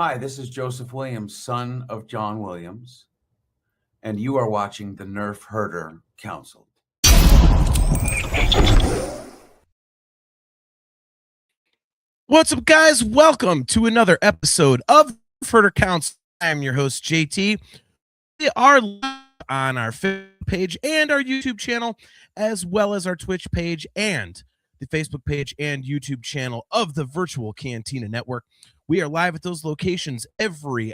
Hi, this is Joseph Williams, son of John Williams, and you are watching the Nerf Herder Council. What's up, guys? Welcome to another episode of Herder Council. I'm your host, JT. We are live on our Facebook page and our YouTube channel, as well as our Twitch page and the Facebook page and YouTube channel of the Virtual Cantina Network. We are live at those locations every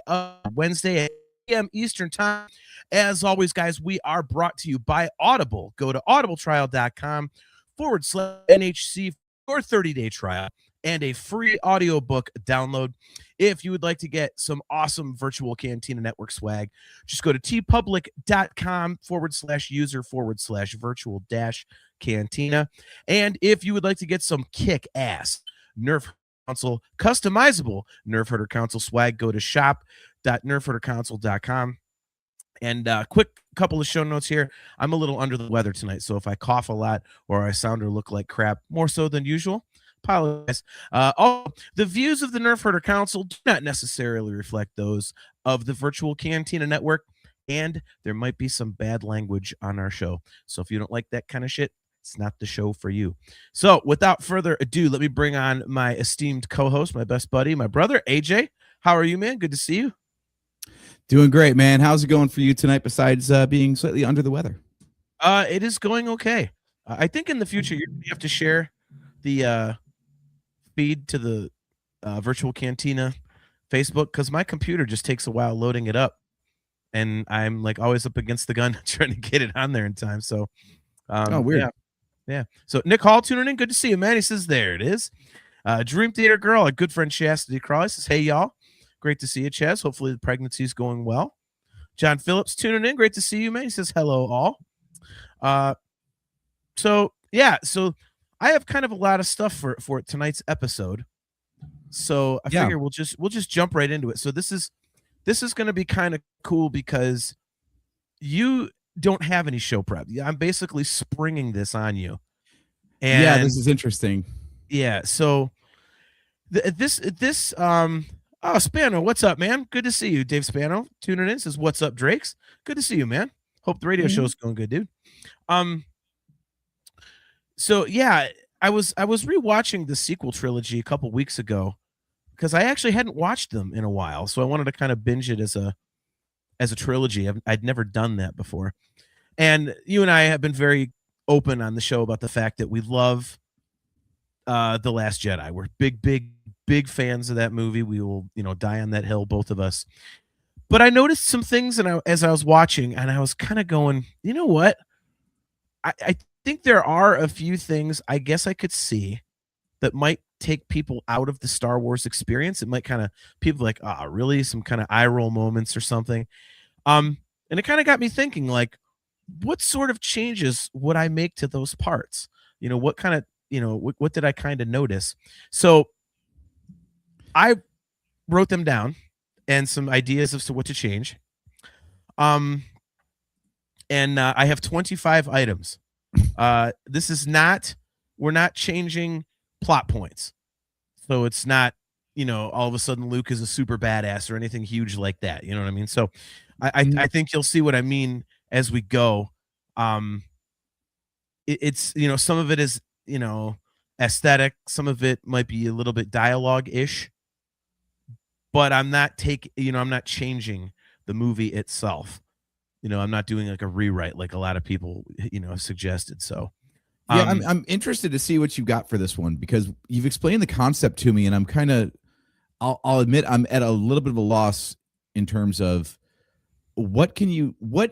Wednesday at 8 p.m. Eastern Time. As always, guys, we are brought to you by Audible. Go to audibletrial.com/NHC for 30-day trial and a free audiobook download. If you would like to get some awesome Virtual Cantina Network swag, just go to tpublic.com/user/virtual-cantina. And if you would like to get some kick-ass Nerf Council customizable Nerf Herder Council swag, go to shop.nerfherdercouncil.com. And quick couple of show notes here. I'm a little under the weather tonight, so if I cough a lot or I sound or look like crap, more so than usual, apologize. The views of the Nerf Herder Council do not necessarily reflect those of the Virtual Cantina Network, and there might be some bad language on our show. So if you don't like that kind of shit, it's not the show for you. So without further ado, let me bring on my esteemed co-host, my best buddy, my brother, AJ. How are you, man? Good to see you. Doing great, man. How's it going for you tonight besides being slightly under the weather? It is going okay. I think in the future you have to share the feed to the Virtual Cantina Facebook, because my computer just takes a while loading it up, and I'm like always up against the gun trying to get it on there in time. So weird. Yeah. So Nick Hall tuning in. Good to see you, man. He says there it is. Dream Theater Girl, our good friend Chastity Crawley says, hey y'all. Great to see you, Chaz. Hopefully the pregnancy is going well. John Phillips tuning in. Great to see you, man. He says hello all. So I have kind of a lot of stuff for tonight's episode. So I figure we'll just jump right into it. So this is going to be kind of cool because you don't have any show prep. I'm basically springing this on you. And this is interesting. Yeah. So oh, Spano, what's up, man? Good to see you. Dave Spano tuning in says, what's up, Drakes? Good to see you, man. Hope the radio show's going good, dude. So yeah, I was rewatching the sequel trilogy a couple weeks ago because I actually hadn't watched them in a while. So I wanted to kind of binge it as a trilogy. I'd never done that before. And you and I have been very open on the show about the fact that we love The Last Jedi. We're big fans of that movie. We will, die on that hill, both of us. But I noticed some things as I was watching, and I was kind of going, you know what? I think there are a few things I guess I could see that might take people out of the Star Wars experience. It might kind of people like, really? Some kind of eye roll moments or something. And it kind of got me thinking, like, what sort of changes would I make to those parts? What kind of, what did I kind of notice? So I wrote them down and some ideas as to what to change. And I have 25 items. This is we're not changing plot points. So it's not, all of a sudden Luke is a super badass or anything huge like that. You know what I mean? So I think you'll see what I mean as we go. It's, some of it is, aesthetic. Some of it might be a little bit dialogue-ish, but I'm not changing the movie itself. I'm not doing like a rewrite like a lot of people, have suggested. So I'm interested to see what you got for this one, because you've explained the concept to me, and I'm kind of, I'll admit I'm at a little bit of a loss in terms of what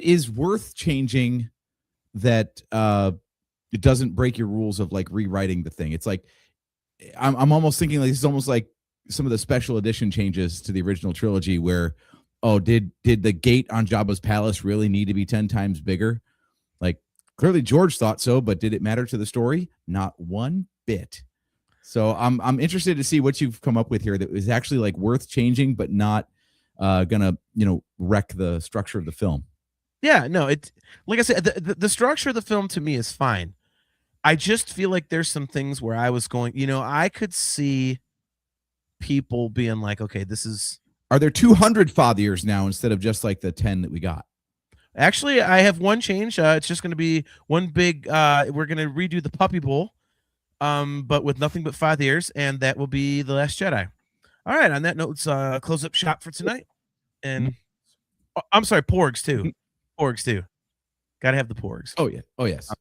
is worth changing that it doesn't break your rules of like rewriting the thing. It's like I'm almost thinking like it's almost like some of the special edition changes to the original trilogy where, did the gate on Jabba's palace really need to be 10 times bigger? Like, clearly George thought so, but did it matter to the story? Not one bit. So I'm interested to see what you've come up with here that is actually like worth changing, but not gonna wreck the structure of the film. Yeah, no, it, like I said, the structure of the film to me is fine. I just feel like there's some things where I was going, I could see people being like, okay, this is Are there 200 father years now instead of just like the 10 that we got? Actually, I have one change. It's just going to be one big. We're going to redo the Puppy Bowl, but with nothing but 5 years, and that will be the Last Jedi. All right. On that note, let's close up shop for tonight. And I'm sorry, Porgs too. Porgs too. Got to have the Porgs. Oh yeah. Oh yes.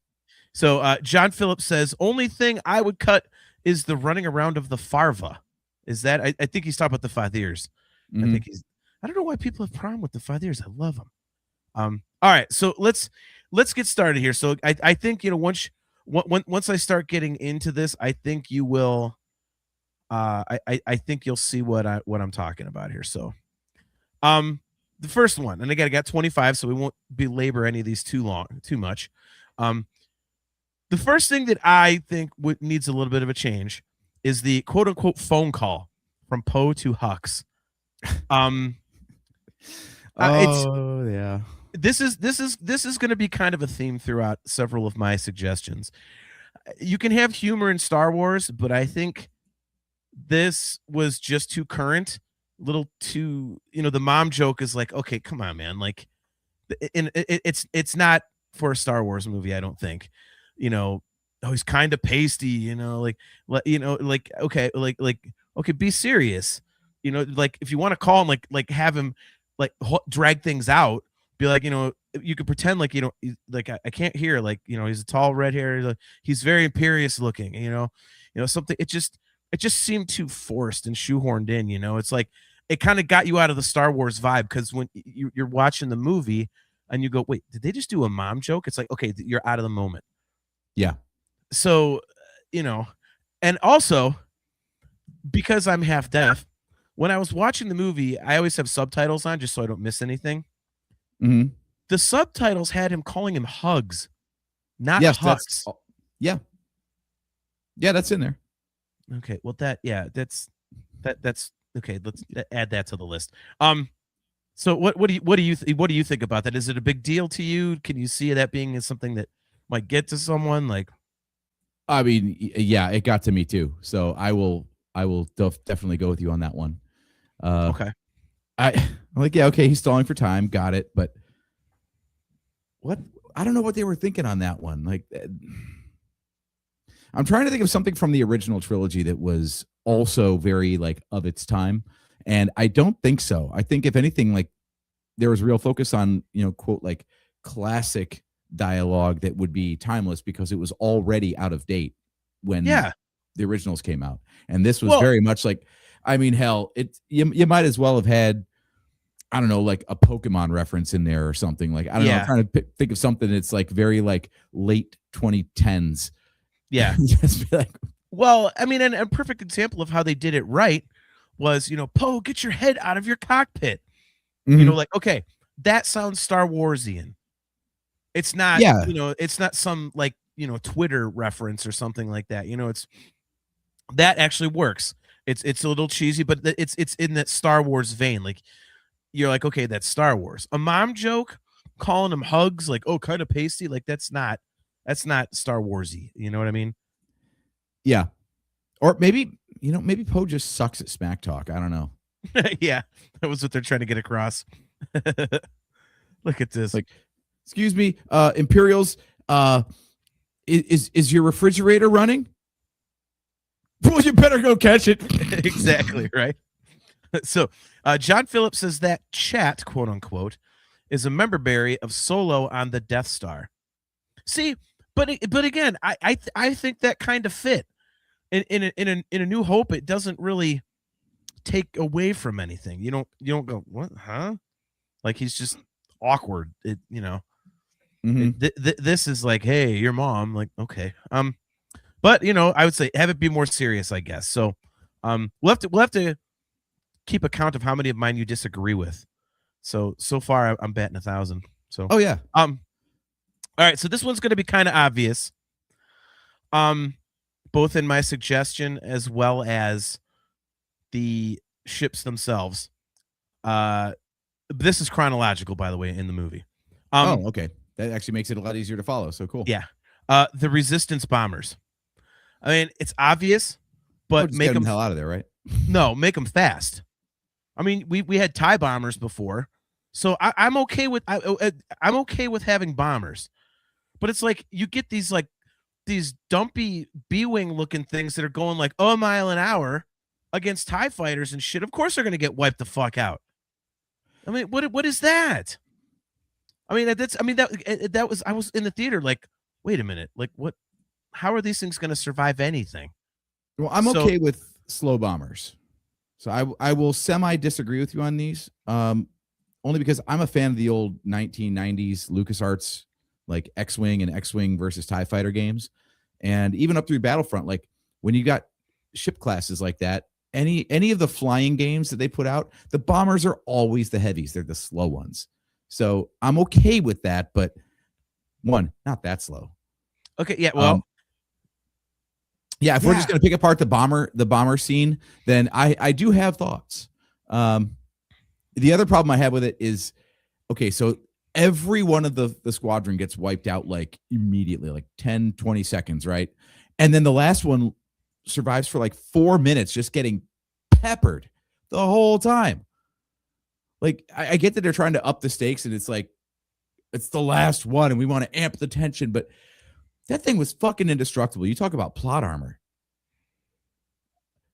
So John Phillips says, only thing I would cut is the running around of the Farva. Is that? I think he's talking about the 5 years. I think he's. I don't know why people have problem with the 5 years. I love them. All right, so let's get started here. So I think once I start getting into this, I think you will. I think you'll see what I'm talking about here. So, the first one, and again, I got 25, so we won't belabor any of these too much. The first thing that I think needs a little bit of a change is the quote unquote phone call from Poe to Hux. Yeah. This is going to be kind of a theme throughout several of my suggestions. You can have humor in Star Wars, but I think this was just too current, a little too, the mom joke is like, okay, come on, man. Like, it's not for a Star Wars movie, I don't think. Oh, he's kind of pasty, okay, be serious. Like if you want to call him, like have him like drag things out. Be like, you could pretend like, like I can't hear, like, he's a tall red hair, like, he's very imperious looking, something. It just seemed too forced and shoehorned in. It's like it kind of got you out of the Star Wars vibe, because when you're watching the movie and you go, wait, did they just do a mom joke? It's like, okay, you're out of the moment. Yeah. So, and also because I'm half deaf, when I was watching the movie, I always have subtitles on just so I don't miss anything. The subtitles had him calling him Hugs, not Hux. Yeah, that's in there. Okay, well that's okay. Let's add that to the list. So what do you think about that? Is it a big deal to you? Can you see that being something that might get to someone? Like, I mean, yeah, it got to me too. So I will definitely go with you on that one. Okay. I'm like, yeah, okay, he's stalling for time, got it, but what? I don't know what they were thinking on that one. Like, I'm trying to think of something from the original trilogy that was also very like of its time, and I don't think so. I think if anything, like there was real focus on quote like classic dialogue that would be timeless because it was already out of date when the originals came out, and this was very much like. I mean, hell, you might as well have had, I don't know, like a Pokemon reference in there or something. Like, I don't know, I'm trying to think of something that's like very like late 2010s. Yeah. Just be like, well, I mean, and a perfect example of how they did it right was, Poe, get your head out of your cockpit. Like, okay, that sounds Star Warsian. It's not, it's not some like, Twitter reference or something like that. That actually works. It's a little cheesy, but it's in that Star Wars vein. Like you're like, okay, that's Star Wars. A mom joke calling him Hugs, like, oh, kind of pasty, like that's not Star Warsy. You know what I mean? Yeah. Or maybe maybe Poe just sucks at smack talk. I don't know. Yeah, that was what they're trying to get across. Look at this. Like, excuse me, Imperials. Is your refrigerator running? Well, you better go catch it. Exactly, right? So John Phillips says that chat, quote unquote, is a member berry of Solo on the Death Star. See, but again, I think that kind of fit. In a New Hope, it doesn't really take away from anything. You don't go, what, huh? Like he's just awkward. This is like, hey, your mom, like, okay. But I would say have it be more serious, I guess. So we'll have to keep account of how many of mine you disagree with. So far I'm batting 1,000. So all right, so this one's going to be kind of obvious. Both in my suggestion as well as the ships themselves. This is chronological, by the way, in the movie. Okay. That actually makes it a lot easier to follow. So cool. Yeah. The Resistance bombers. I mean, it's obvious, but make them the hell out of there, right? No, make them fast. I mean, we had TIE bombers before, so I'm okay with I'm okay with having bombers, but it's like you get these dumpy B-wing looking things that are going like a mile an hour against TIE fighters and shit. Of course they're gonna get wiped the fuck out. I mean, what is that? I mean, that was, I was in the theater like, wait a minute, like what? How are these things gonna survive anything? Well, I'm So okay with slow bombers. So I will semi disagree with you on these. Only because I'm a fan of the old 1990s LucasArts like X-Wing and X-Wing versus TIE fighter games. And even up through Battlefront, like when you got ship classes like that, any of the flying games that they put out, the bombers are always the heavies. They're the slow ones. So I'm okay with that, but one, not that slow. okay, yeah, well, Yeah, if we're just going to pick apart the bomber scene, then I do have thoughts. The other problem I have with it is, okay, so every one of the squadron gets wiped out like immediately, like 10, 20 seconds, right? And then the last one survives for like 4 minutes, just getting peppered the whole time. Like, I get that they're trying to up the stakes, and it's like, it's the last one, and we want to amp the tension, but that thing was fucking indestructible. You talk about plot armor.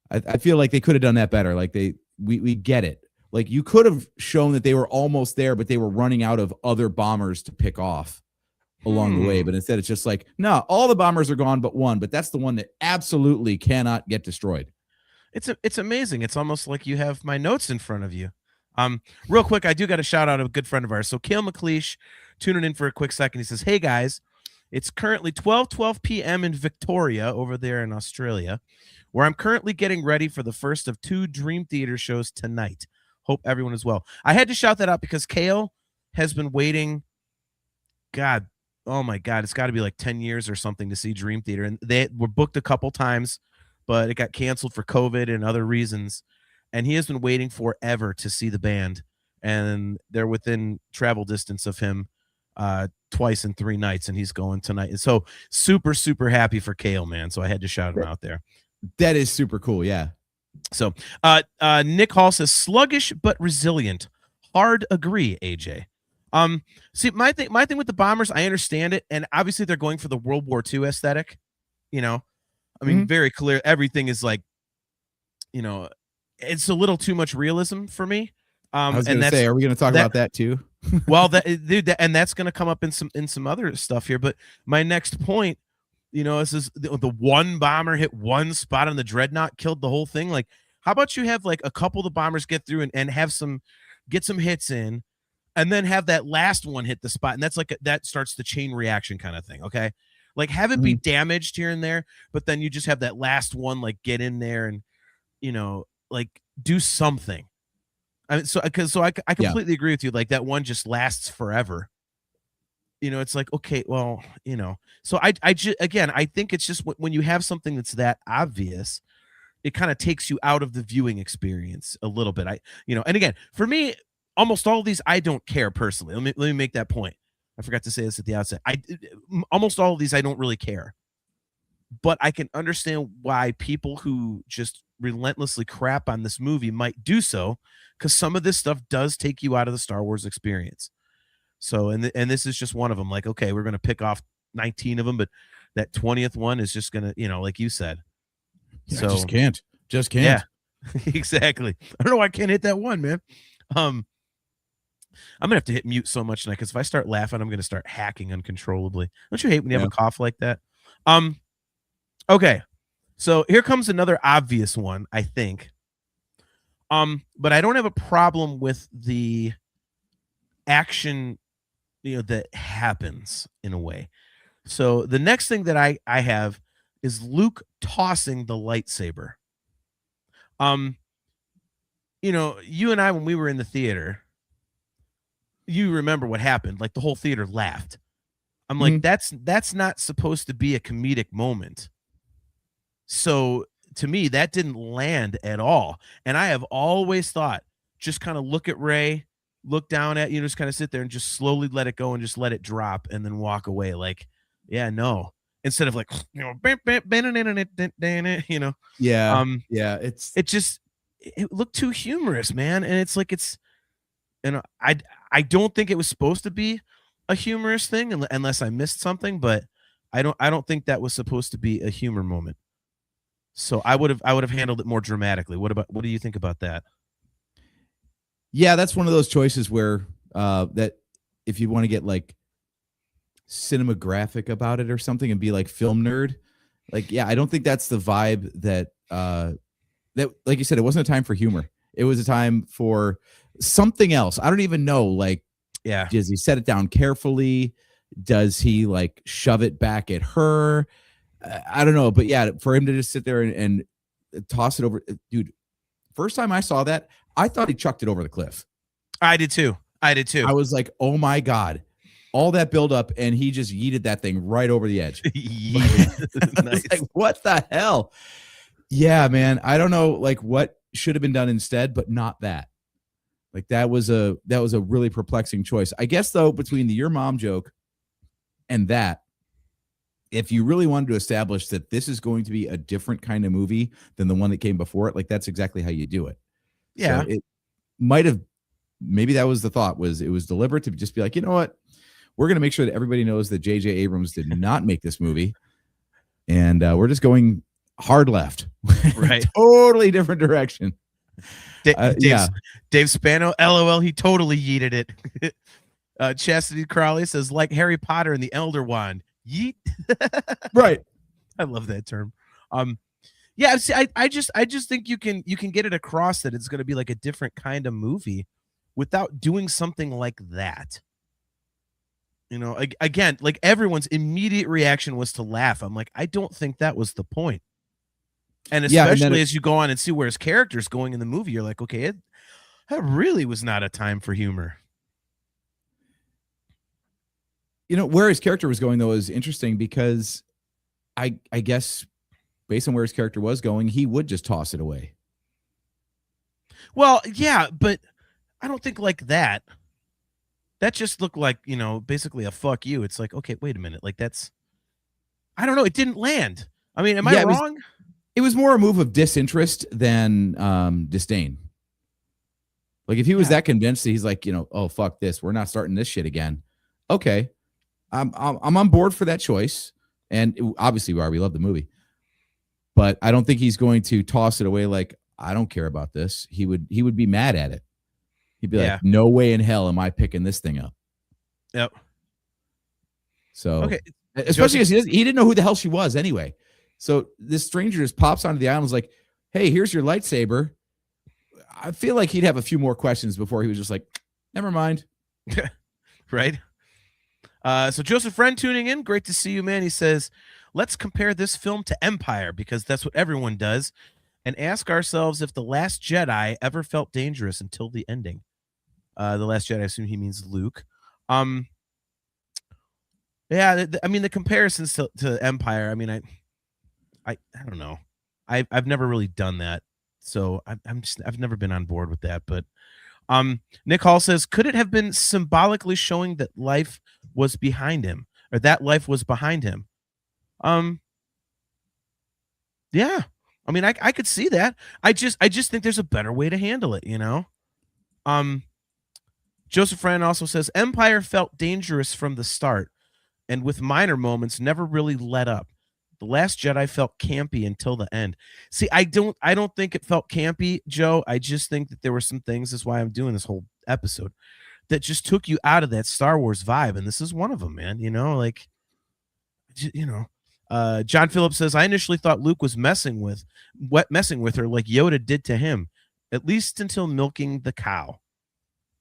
I feel like they could have done that better. Like we get it. Like you could have shown that they were almost there, but they were running out of other bombers to pick off along the way. But instead, it's just like, no, all the bombers are gone but one. But that's the one that absolutely cannot get destroyed. it's amazing. It's almost like you have my notes in front of you. Real quick, I do got a shout out of a good friend of ours. So Kale McLeish tuning in for a quick second. He says, "Hey guys, it's currently 12 p.m. in Victoria over there in Australia, where I'm currently getting ready for the first of 2 Dream Theater shows tonight. Hope everyone is well." I had to shout that out because Kale has been waiting. God, oh my God, it's got to be like 10 years or something to see Dream Theater. And they were booked a couple times, but it got canceled for COVID and other reasons. And he has been waiting forever to see the band. And they're within travel distance of him twice in 3 nights, and he's going tonight. And so super, super happy for Kale, man. So I had to shout him out there. That is super cool. Yeah. So Nick Hall says sluggish but resilient. Hard agree, AJ. See, my thing with the bombers, I understand it, and obviously they're going for the World War II aesthetic. You know, I mean, very clear. Everything is like, you know, it's a little too much realism for me. I was going to say, are we going to talk about that too? Well, and that's going to come up in some other stuff here. But my next point, you know, this is the one bomber hit one spot on the dreadnought, killed the whole thing. Like, how about you have like a couple of the bombers get through and have get some hits in, and then have that last one hit the spot, and that's like that starts the chain reaction kind of thing. Okay, like have it be damaged here and there, but then you just have that last one like get in there and, you know, like do something. I mean, so I completely agree with you. Like that one just lasts forever. You know, it's like, okay, well, you know, so I think it's just when you have something that's that obvious, it kind of takes you out of the viewing experience a little bit. And again, for me, almost all of these, I don't care personally. Let me make that point. I forgot to say this at the outset. Almost all of these, I don't really care, but I can understand why people who just relentlessly crap on this movie might do so, because some of this stuff does take you out of the Star Wars experience. So, and this is just one of them. Like, okay, we're going to pick off 19 of them, but that 20th one is just going to, you know, like you said. Yeah, so just can't. Yeah, exactly. I don't know why I can't hit that one, man. I'm going to have to hit mute so much tonight, because if I start laughing, I'm going to start hacking uncontrollably. Don't you hate when you have a cough like that? Okay. So here comes another obvious one, I think. But I don't have a problem with the action, you know, that happens in a way. So the next thing that I have is Luke tossing the lightsaber. You know, you and I, when we were in the theater, you remember what happened. Like the whole theater laughed. I'm like, that's not supposed to be a comedic moment. So to me, that didn't land at all. And I have always thought, just kind of look at Rey, look down at you, just kind of sit there and just slowly let it go and just let it drop and then walk away. Like, yeah, no. Instead of like, you know, you know. Yeah. It just, it looked too humorous, man. And it's like and I don't think it was supposed to be a humorous thing unless I missed something, but I don't think that was supposed to be a humor moment. So I would have handled it more dramatically. What do you think about that? Yeah, that's one of those choices where that if you want to get like cinematographic about it or something and be like film nerd, like, yeah, I don't think that's the vibe that that, like you said, it wasn't a time for humor. It was a time for something else. I don't even know. Like, Yeah. does he set it down carefully? Does he like shove it back at her? I don't know. But yeah, for him to just sit there and toss it over, dude, first time I saw that, I thought he chucked it over the cliff. I did too. I was like, oh my God. All that buildup, and he just yeeted that thing right over the edge. I was like, what the hell? Yeah, man. I don't know like what should have been done instead, but not that. Like that was a really perplexing choice. I guess though, between the your mom joke and that, if you really wanted to establish that this is going to be a different kind of movie than the one that came before it, like that's exactly how you do it. Yeah. So it might have, maybe that was the thought, was it was deliberate to just be like, you know what? We're going to make sure that everybody knows that J.J. Abrams did not make this movie. And we're just going hard left. Right. Totally different direction. Dave Spano, LOL, he totally yeeted it. Chastity Crowley says, like Harry Potter and the Elder Wand. Yeet. Right. I love that term. Yeah, see, I just think you can get it across that it's going to be like a different kind of movie without doing something like that. You know, again, like everyone's immediate reaction was to laugh. I'm like, I don't think that was the point. And especially as you go on and see where his character's going in the movie, you're like, okay, that really was not a time for humor. You know, where his character was going, though, is interesting because I guess based on where his character was going, he would just toss it away. Well, yeah, but I don't think like that. That just looked like, you know, basically a fuck you. It's like, okay, wait a minute. Like that's, I don't know. It didn't land. I mean, am I wrong? It was more a move of disinterest than disdain. Like if he was that convinced that he's like, you know, oh, fuck this, we're not starting this shit again. Okay. I'm on board for that choice. And obviously we love the movie. But I don't think he's going to toss it away like, I don't care about this. He would be mad at it. He'd be like, no way in hell am I picking this thing up. Yep. So, okay. Especially because he didn't know who the hell she was anyway. So this stranger just pops onto the island and is like, hey, here's your lightsaber. I feel like he'd have a few more questions before he was just like, never mind. Right. So Joseph Friend tuning in. Great to see you, man. He says, let's compare this film to Empire because that's what everyone does and ask ourselves if The Last Jedi ever felt dangerous until the ending. The Last Jedi, I assume he means Luke. Yeah, I mean, the comparisons to Empire, I mean, I don't know. I've never really done that. So I've never been on board with that. But Nick Hall says, could it have been symbolically showing that life was behind him or that life was behind him? Yeah. I mean, I could see that. I just think there's a better way to handle it, you know? Joseph Fran also says, Empire felt dangerous from the start and with minor moments never really let up. The Last Jedi felt campy until the end. See, I don't think it felt campy, Joe. I just think that there were some things, that's why I'm doing this whole episode, that just took you out of that Star Wars vibe. And this is one of them, man. You know, like, you know, John Phillips says, I initially thought Luke was messing with her like Yoda did to him, at least until milking the cow.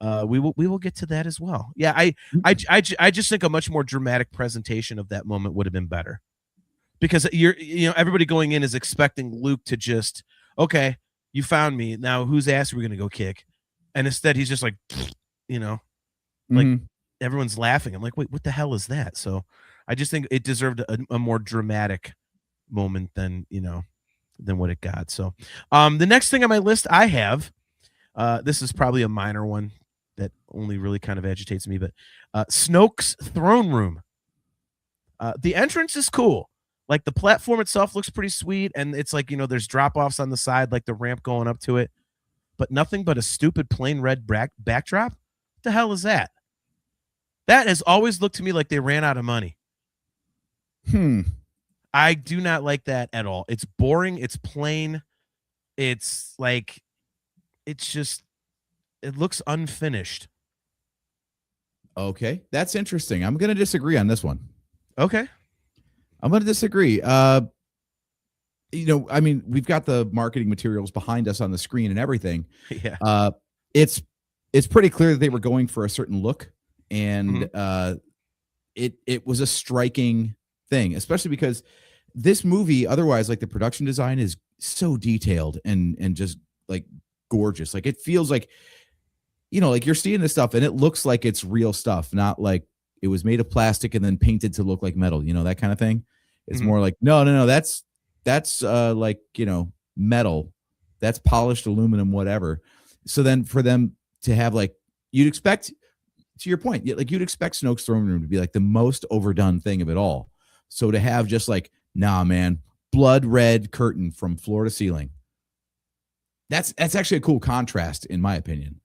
We will get to that as well. Yeah, I just think a much more dramatic presentation of that moment would have been better. Because everybody going in is expecting Luke to just, okay, you found me. Now whose ass are we going to go kick? And instead he's just like, you know, like everyone's laughing. I'm like, wait, what the hell is that? So I just think it deserved a more dramatic moment than what it got. So the next thing on my list I have, this is probably a minor one that only really kind of agitates me, but Snoke's throne room. The entrance is cool. Like the platform itself looks pretty sweet. And it's like, there's drop-offs on the side, like the ramp going up to it. but nothing but a stupid plain red backdrop? What the hell is that? That has always looked to me like they ran out of money. I do not like that at all. It's boring. It's plain. It's like, it's just, it looks unfinished. Okay, that's interesting. I'm going to disagree on this one. Okay. I'm going to disagree. You know, I mean, we've got the marketing materials behind us on the screen and everything. Yeah. It's pretty clear that they were going for a certain look, and it was a striking thing, especially because this movie, otherwise, like the production design is so detailed and just like gorgeous. Like it feels like, you know, like you're seeing this stuff and it looks like it's real stuff, not like it was made of plastic and then painted to look like metal, you know, that kind of thing. It's more like, no, that's like, you know, metal, that's polished aluminum, whatever. So then for them to have, like, you'd expect, to your point, like you'd expect Snoke's throne room to be like the most overdone thing of it all. So to have just like, nah, man, blood red curtain from floor to ceiling. That's actually a cool contrast, in my opinion.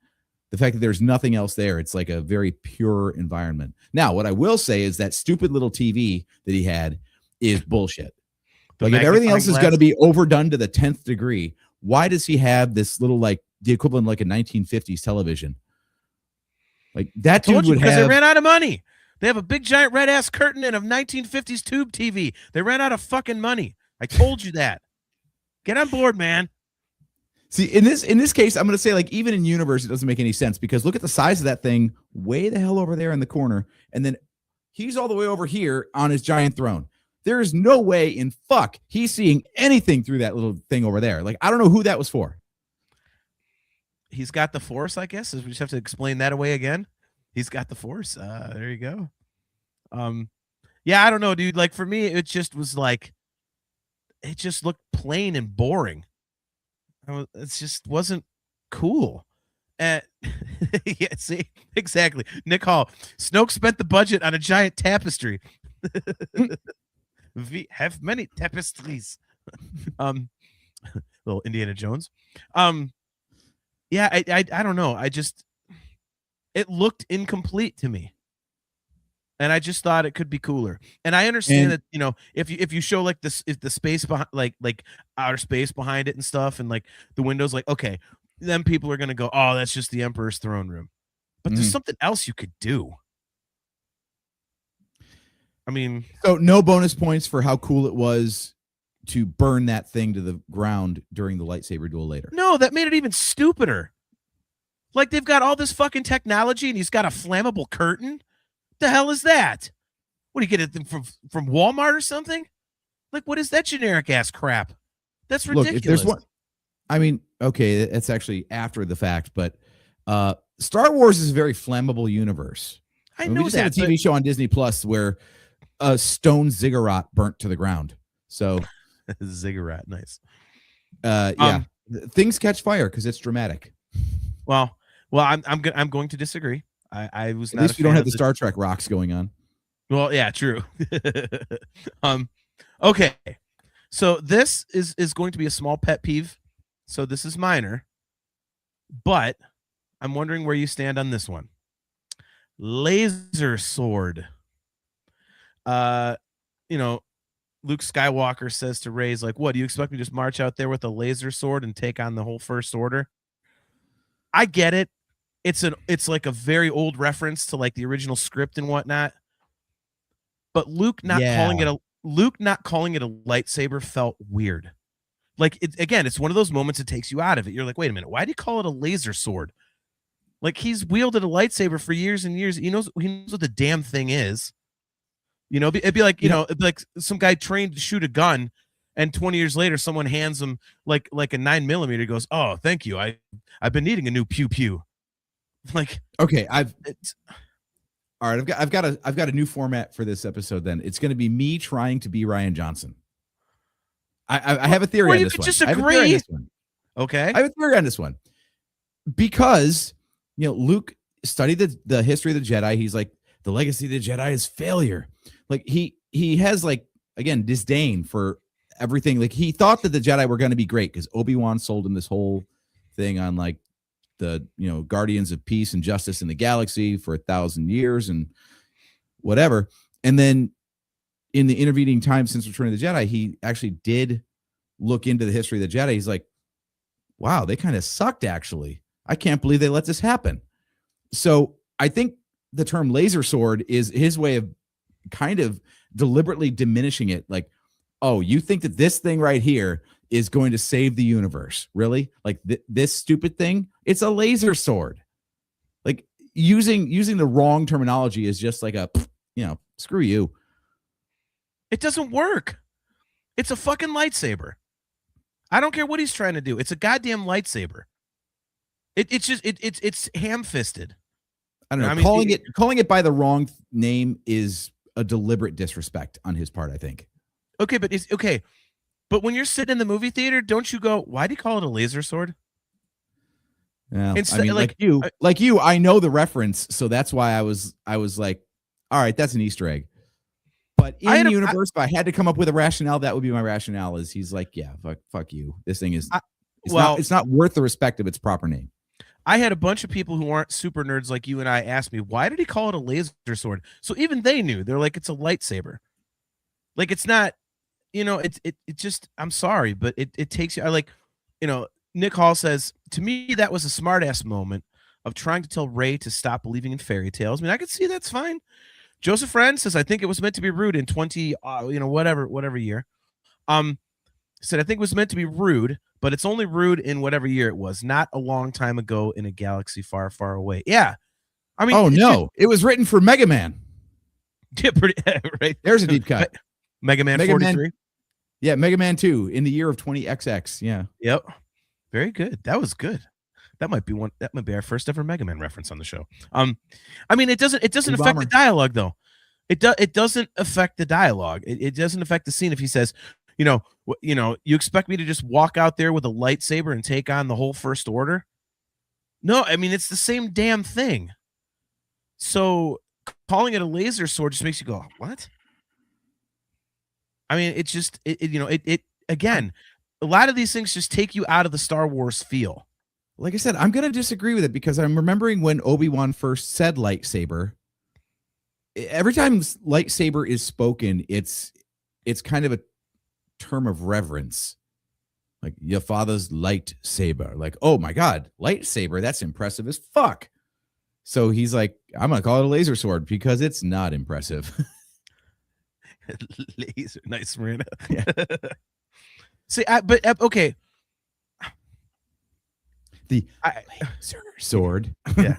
The fact that there's nothing else there, it's like a very pure environment. Now, what I will say is that stupid little TV that he had is bullshit. Like if everything else is going to be overdone to the 10th degree, why does he have this little, like the equivalent of like a 1950s television? Like that dude would have, because they ran out of money. They have a big giant red ass curtain and a 1950s tube TV. They ran out of fucking money. I told you that. Get on board, man. See, in this case, I'm going to say, like, even in universe, it doesn't make any sense because look at the size of that thing way the hell over there in the corner. And then he's all the way over here on his giant throne. There is no way in fuck he's seeing anything through that little thing over there. Like, I don't know who that was for. He's got the Force, I guess. We just have to explain that away again. He's got the Force. There you go. Yeah, I don't know, dude. Like, for me, it just was like, it just looked plain and boring. It just wasn't cool. Yeah, see, exactly. Nick Hall. Snoke spent the budget on a giant tapestry. We have many tapestries. Little Indiana Jones. Yeah, I don't know. It looked incomplete to me. And I just thought it could be cooler. And I understand that, you know, if you show like this, if the space behind, like outer space behind it and stuff, and like the windows, like, okay, then people are gonna go, oh, that's just the Emperor's throne room. But there's something else you could do. I mean, so no bonus points for how cool it was to burn that thing to the ground during the lightsaber duel later. No, that made it even stupider. Like they've got all this fucking technology, and he's got a flammable curtain. The hell is that? What do you get it from Walmart or something? Like, what is that generic ass crap? That's ridiculous. Look, if there's one, I mean, okay, that's actually after the fact, but Star Wars is a very flammable universe. I know we just had a TV show on Disney Plus where a stone ziggurat burnt to the ground. So ziggurat, nice. Yeah, things catch fire because it's dramatic. Well, I'm going to disagree. I was at not. Least you don't have the Star Trek rocks going on. Well, yeah, true. Okay, so this is going to be a small pet peeve. So this is minor, but I'm wondering where you stand on this one. Laser sword. You know, Luke Skywalker says to Rey's like, "What do you expect me to just march out there with a laser sword and take on the whole First Order?" I get it. It's like a very old reference to like the original script and whatnot. But Luke not calling it a lightsaber felt weird. Like it's one of those moments that takes you out of it. You're like, wait a minute, why did he call it a laser sword? Like he's wielded a lightsaber for years and years. He knows what the damn thing is. You know, it'd be like, you know, it'd be like some guy trained to shoot a gun, and 20 years later, someone hands him like a 9mm. He goes, "Oh, thank you. I've been needing a new pew pew." Like, okay, all right. I've got a new format for this episode. Then it's going to be me trying to be Rian Johnson. I have a theory on this one. Just agree. Okay, I have a theory on this one because, you know, Luke studied the history of the Jedi. He's like, the legacy of the Jedi is failure. Like he has, like, again, disdain for everything. Like he thought that the Jedi were going to be great because Obi-Wan sold him this whole thing on like the Guardians of Peace and Justice in the Galaxy for 1,000 years and whatever. And then in the intervening time since Return of the Jedi, he actually did look into the history of the Jedi. He's like, wow, they kind of sucked, actually. I can't believe they let this happen. So I think the term laser sword is his way of kind of deliberately diminishing it. Like, oh, you think that this thing right here is going to save the universe? Really? Like this stupid thing? It's a laser sword. Like using the wrong terminology is just like a, screw you. It doesn't work. It's a fucking lightsaber. I don't care what he's trying to do. It's a goddamn lightsaber. It's ham-fisted. I don't know. Calling it by the wrong name is a deliberate disrespect on his part, I think. Okay, but it's okay. But when you're sitting in the movie theater, don't you go, why do you call it a laser sword? Yeah, I mean, like you, I know the reference, so that's why I was like, all right, that's an Easter egg. But in the universe, if I had to come up with a rationale, that would be my rationale. Is he's like, yeah, fuck you. This thing is, it's not worth the respect of its proper name. I had a bunch of people who aren't super nerds like you and I ask me, why did he call it a laser sword? So even they knew. They're like, it's a lightsaber. Like, it's not, it just, I'm sorry, but it takes you, Nick Hall says, to me, that was a smart ass moment of trying to tell Rey to stop believing in fairy tales. I mean, I could see that's fine. Joseph Friend says, I think it was meant to be rude in 20, whatever year. Said, I think it was meant to be rude, but it's only rude in whatever year it was, not a long time ago in a galaxy far, far away. Yeah. I mean, it was written for Mega Man. Yeah, pretty right. There's a deep cut. Mega Man 43. Yeah, Mega Man 2 in the year of 20XX. Yeah. Yep. Very good. That was good. That might be our first ever Mega Man reference on the show. I mean, it doesn't affect the dialogue though. It doesn't affect the dialogue. It doesn't affect the scene if he says, you expect me to just walk out there with a lightsaber and take on the whole First Order? No, I mean, it's the same damn thing. So calling it a laser sword just makes you go, what? I mean, it's just, again, a lot of these things just take you out of the Star Wars feel. Like I said, I'm going to disagree with it because I'm remembering when Obi-Wan first said lightsaber. Every time lightsaber is spoken, it's kind of a term of reverence. Like your father's lightsaber. Like, oh my God, lightsaber, that's impressive as fuck. So he's like, I'm going to call it a laser sword because it's not impressive. Laser. Nice, Marina. Yeah. See, okay. The laser sword. Yeah.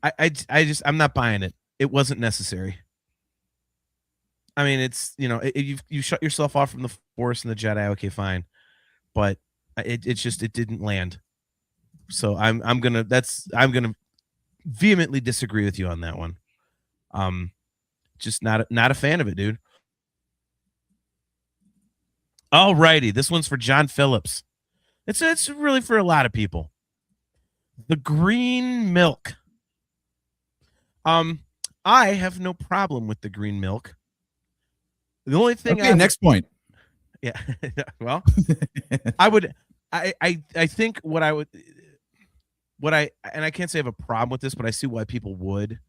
I'm not buying it. It wasn't necessary. I mean, it's, you shut yourself off from the Force and the Jedi. Okay, fine. But it didn't land. So I'm going to vehemently disagree with you on that one. Just not a fan of it, dude. All righty. This one's for John Phillips. It's really for a lot of people. The green milk. I have no problem with the green milk. The only thing. Okay, next point. Yeah. Well, I think and I can't say I have a problem with this, but I see why people would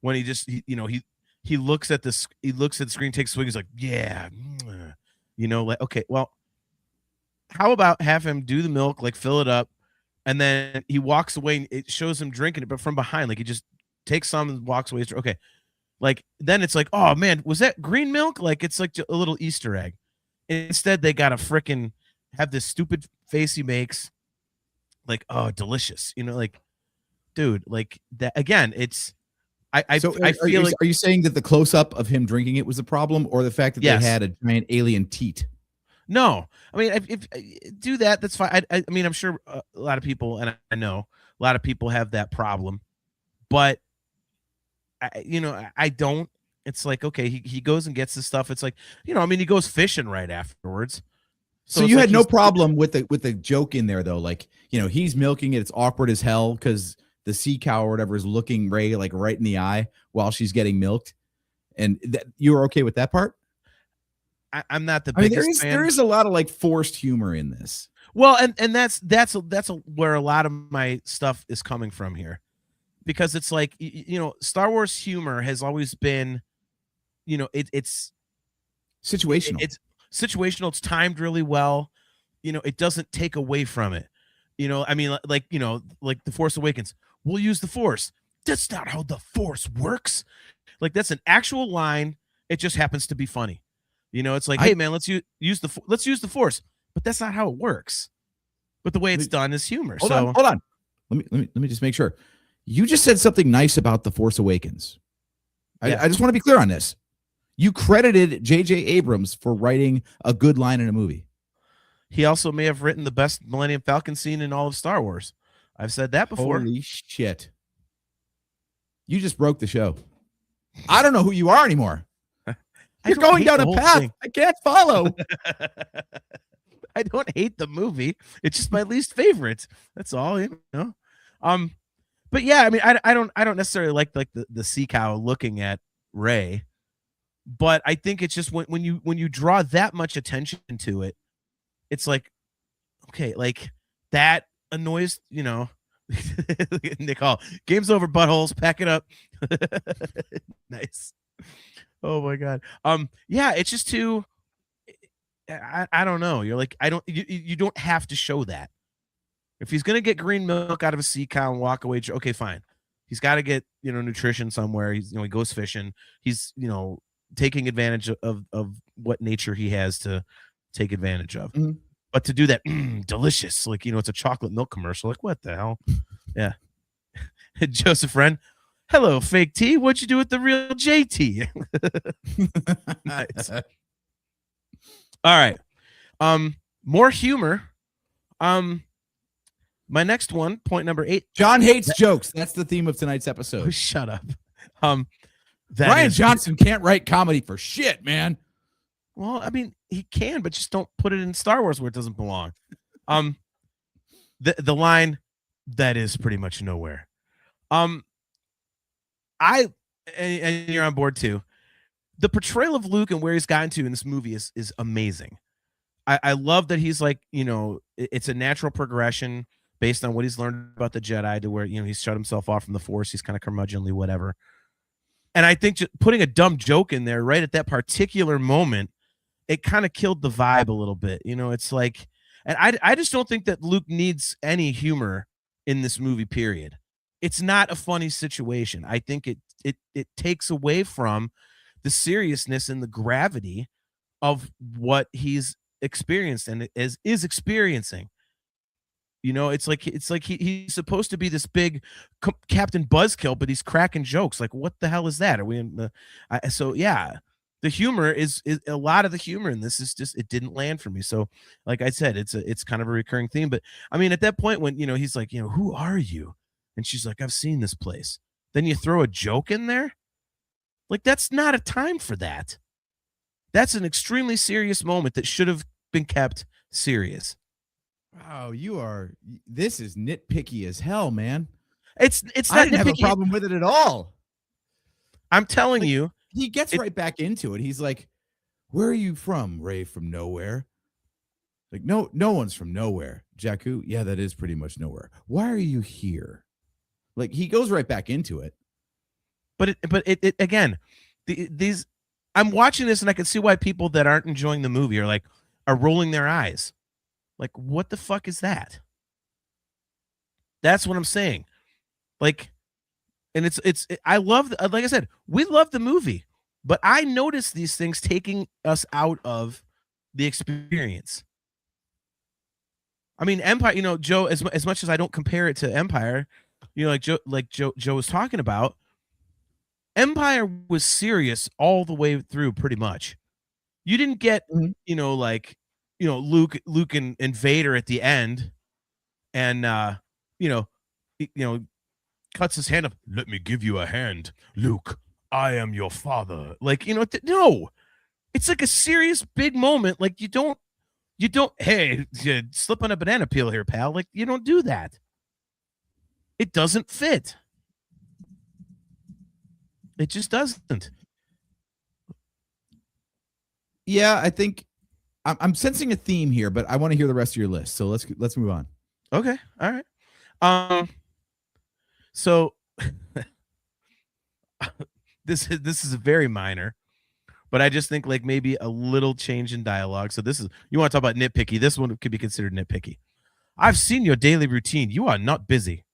when he looks at the screen, takes a swig, he's like, yeah, like, okay, well, how about have him do the milk, like fill it up, and then he walks away and it shows him drinking it, but from behind, like he just takes some and walks away. Okay. Like, then it's like, oh man, was that green milk? Like, it's like a little Easter egg. Instead, they got to frickin' have this stupid face he makes. Like, oh, delicious. Like, dude, like that again, it's, I feel like. Are you saying that the close up of him drinking it was the problem, or the fact that they had a giant alien teat? No, I mean, if do that, that's fine. I mean, I'm sure a lot of people, and I know a lot of people have that problem, but I don't. It's like, okay, he goes and gets the stuff. It's like, I mean, he goes fishing right afterwards. So you had no problem with the joke in there though, like, he's milking it. It's awkward as hell because the sea cow or whatever is looking Rey like right in the eye while she's getting milked, and you were okay with that part. I'm not the biggest fan. There is a lot of like forced humor in this. Well, and that's where a lot of my stuff is coming from here, because it's like Star Wars humor has always been, it's Situational. it's situational. It's timed really well. It doesn't take away from it. I mean, like The Force Awakens. We'll use the Force. That's not how the Force works. Like, that's an actual line. It just happens to be funny. It's like, hey man, let's use the Force, but that's not how it works. But the way it's done is humor. Hold on. Let me just make sure. You just said something nice about The Force Awakens. Yeah. I just want to be clear on this. You credited J.J. Abrams for writing a good line in a movie. He also may have written the best Millennium Falcon scene in all of Star Wars. I've said that before. Holy shit. You just broke the show. I don't know who you are anymore. You're going down a path I can't follow. I don't hate the movie. It's just my least favorite. That's all, But yeah, I mean, I don't necessarily like the sea cow looking at Rey, but I think it's just when you draw that much attention to it, it's like, okay, like that annoys, Nick Hall. Game's over, buttholes. Pack it up. Nice. Oh my god. Yeah, it's just too. I don't know. You're like, you don't have to show that. If he's gonna get green milk out of a sea cow and walk away, okay, fine. He's got to get nutrition somewhere. He's he goes fishing. He's taking advantage of what nature he has to take advantage of. Mm-hmm. But to do that, delicious, like it's a chocolate milk commercial. Like, what the hell? Yeah. Joseph Wren, hello, fake tea. What'd you do with the real JT? Nice. All right. More humor. My next one, point number 8. John hates jokes. That's the theme of tonight's episode. Oh, shut up. Rian Johnson can't write comedy for shit, man. Well, I mean, he can, but just don't put it in Star Wars where it doesn't belong. The line that is pretty much nowhere. And you're on board too. The portrayal of Luke and where he's gotten to in this movie is amazing. I love that he's like, it's a natural progression based on what he's learned about the Jedi to where, he's shut himself off from the Force. He's kind of curmudgeonly, whatever. And I think just putting a dumb joke in there right at that particular moment, it kind of killed the vibe a little bit. It's like, and I just don't think that Luke needs any humor in this movie, period. It's not a funny situation. I think it takes away from the seriousness and the gravity of what he's experienced and is experiencing. It's like he's supposed to be this big Captain Buzzkill, but he's cracking jokes. Like, what the hell is that? Are we in the? So yeah, the humor is a lot of the humor in this is just, it didn't land for me. So, like I said, it's kind of a recurring theme. But I mean, at that point when he's like, who are you? And she's like, I've seen this place. Then you throw a joke in there. Like, that's not a time for that. That's an extremely serious moment that should have been kept serious. Wow, this is nitpicky as hell, man. It's not I didn't nitpicky. have a problem with it at all. I'm telling you. He gets right back into it. He's like, where are you from, Ray? From nowhere? Like, no one's from nowhere. Jakku? Yeah, that is pretty much nowhere. Why are you here? Like, he goes right back into it. But it again, these I'm watching this and I can see why people that aren't enjoying the movie are rolling their eyes. Like, what the fuck is that? That's what I'm saying. Like, and I love, like I said, we love the movie, but I notice these things taking us out of the experience. I mean, Empire, Joe, as much as I don't compare it to Empire, like Joe was talking about, Empire was serious all the way through pretty much. You didn't get, Luke and Vader at the end and, cuts his hand up. Let me give you a hand, Luke. I am your father. Like, no, it's like a serious big moment. Like, you don't, hey, slip on a banana peel here, pal. Like, you don't do that. It doesn't fit. It just doesn't. Yeah, I think I'm sensing a theme here, but I want to hear the rest of your list. So let's move on. Okay. All right. So this is very minor, but I just think like maybe a little change in dialogue. So this is, you want to talk about nitpicky. This one could be considered nitpicky. I've seen your daily routine. You are not busy.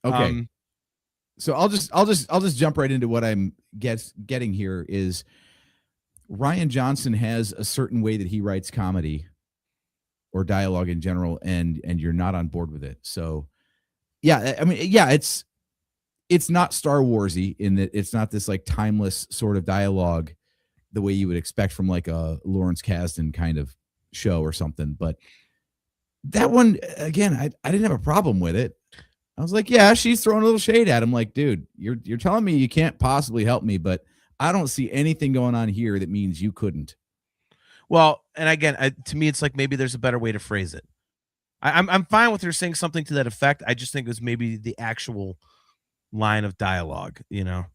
Okay. So I'll just jump right into what I'm getting here is Rian Johnson has a certain way that he writes comedy or dialogue in general, and you're not on board with it. So yeah, I mean, yeah, it's not Star Warsy in that it's not this like timeless sort of dialogue the way you would expect from like a Lawrence Kasdan kind of show or something. But that one, again, I didn't have a problem with it. I was like, yeah, she's throwing a little shade at him. Like, dude, you're telling me you can't possibly help me, but I don't see anything going on here that means you couldn't. Well, and again, to me, it's like maybe there's a better way to phrase it. I'm fine with her saying something to that effect. I just think it was maybe the actual line of dialogue, you know.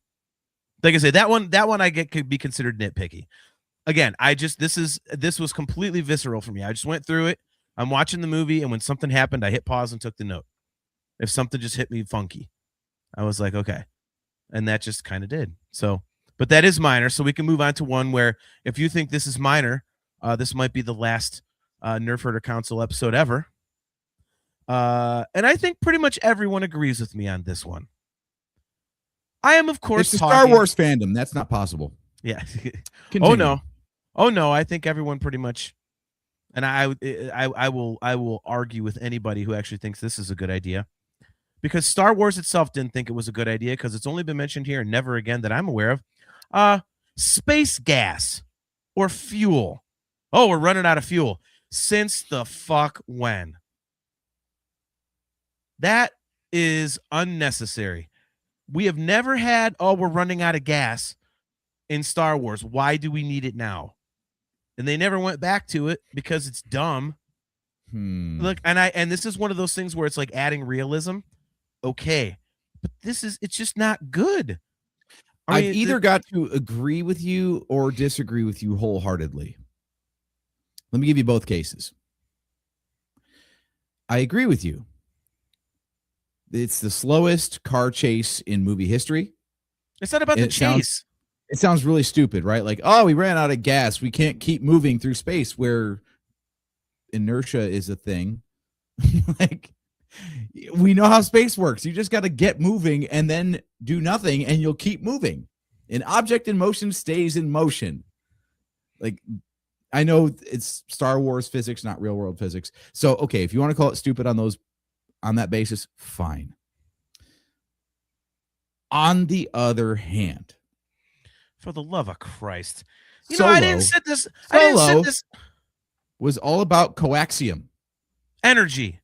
Like I say, that one I get could be considered nitpicky. Again, this was completely visceral for me. I just went through it. I'm watching the movie, and when something happened, I hit pause and took the note. If something just hit me funky, I was like, okay. And that just kind of did. So, but that is minor. So we can move on to one where if you think this is minor, this might be the last Nerf Herder Council episode ever. And I think pretty much everyone agrees with me on this one. I am, of course, it's the Star Wars fandom. That's not possible. Yeah. Continue. Oh no. I think everyone pretty much, and I will argue with anybody who actually thinks this is a good idea, because Star Wars itself didn't think it was a good idea because it's only been mentioned here and never again that I'm aware of. Space gas or fuel. Oh, we're running out of fuel. Since the fuck when? That is unnecessary. We have never had, oh, we're running out of gas in Star Wars. Why do we need it now? And they never went back to it because it's dumb. Look, and this is one of those things where it's like adding realism. Okay, but it's just not good. I've either got to agree with you or disagree with you wholeheartedly. Let me give you both cases. I agree with you. It's the slowest car chase in movie history. It's not about the chase. It sounds really stupid, right? Like, oh, we ran out of gas. We can't keep moving through space where inertia is a thing. Like, we know how space works. You just got to get moving and then do nothing and you'll keep moving. An object in motion stays in motion. Like, I know it's Star Wars physics, not real world physics. So, okay, if you want to call it stupid on that basis, fine. On the other hand, for the love of Christ, I didn't set this. Was all about coaxium, energy,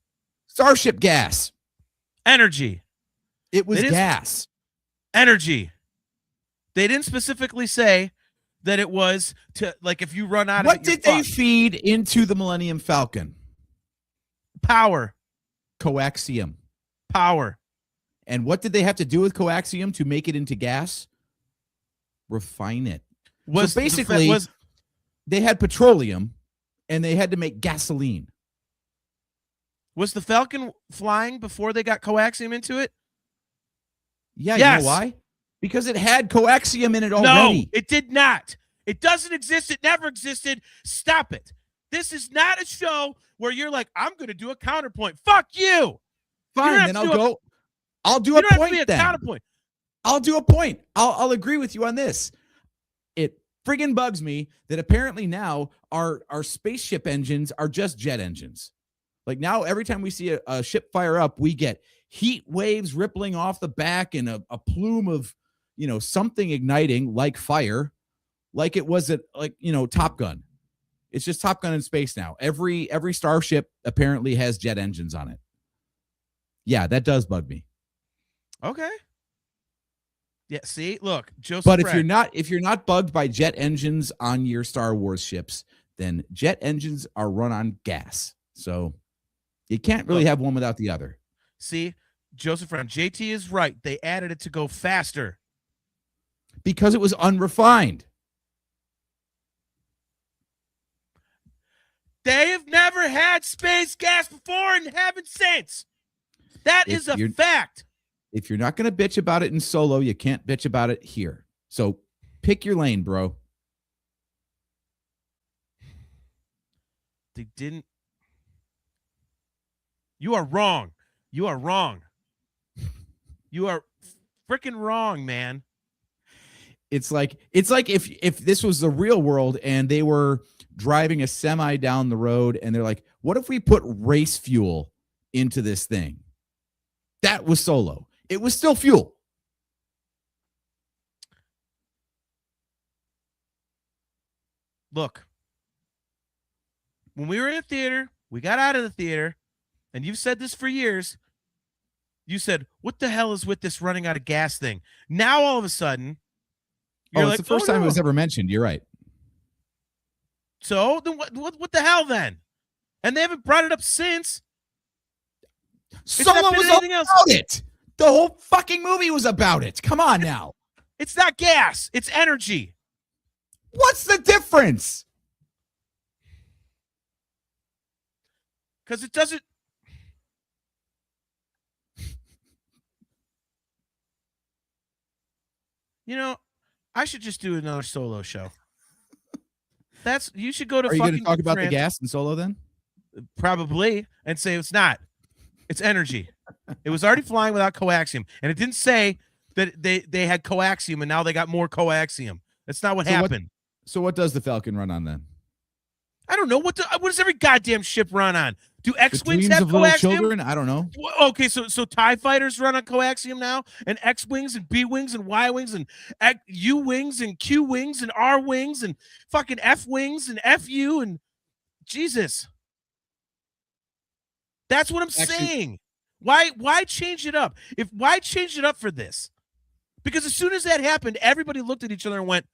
starship gas, energy. It was gas, energy. They didn't specifically say that it was to, like, if you run out of it. What did they feed into the Millennium Falcon? Power. Coaxium. Power. And what did they have to do with coaxium to make it into gas? Refine it. So basically, they had petroleum and they had to make gasoline. Was the Falcon flying before they got coaxium into it? Yeah, yes. You know why? Because it had coaxium in it already. No, it did not. It doesn't exist. It never existed. Stop it. This is not a show where you're like, I'm going to do a counterpoint. Fuck you. Fine, then I'll do a point then. Counterpoint. I'll do a point. I'll agree with you on this. It friggin' bugs me that apparently now our spaceship engines are just jet engines. Like now, every time we see a ship fire up, we get heat waves rippling off the back and a plume of, something igniting like fire, like it was Top Gun. It's just Top Gun in space now. Every starship apparently has jet engines on it. Yeah, that does bug me. Okay. Yeah, see, look, Joseph. But if you're not bugged by jet engines on your Star Wars ships, then jet engines are run on gas. So you can't really have one without the other. See, Joseph Brown, JT is right. They added it to go faster. Because it was unrefined. They have never had space gas before and haven't since. That is a fact. If you're not going to bitch about it in Solo, you can't bitch about it here. So pick your lane, bro. They didn't. You are wrong. You are wrong. You are freaking wrong, man. It's like if this was the real world and they were driving a semi down the road and they're like, what if we put race fuel into this thing? That was Solo. It was still fuel. Look, when we were in the theater, we got out of the theater, and you've said this for years. You said, what the hell is with this running out of gas thing? Now, all of a sudden, you're it's the first time it was ever mentioned. You're right. So then what the hell then? And they haven't brought it up since. Solo was all about it. The whole fucking movie was about it. Come on now. It's not gas. It's energy. What's the difference? Because it doesn't. You know, I should just do another Solo show. You should go to. Are you going to talk about the gas in Solo then? Probably, and say it's not. It's energy. It was already flying without coaxium, and it didn't say that they had coaxium and now they got more coaxium. That's not what happened. So what does the Falcon run on then? I don't know. What does every goddamn ship run on? Do X-Wings have little coaxium? Children? I don't know. Okay, so TIE fighters run on coaxium now, and X-Wings and B-Wings and Y-Wings and U-Wings and Q-Wings and R-Wings and fucking F-Wings and FU and Jesus. That's what I'm saying. Why change it up? Why change it up for this? Because as soon as that happened, everybody looked at each other and went,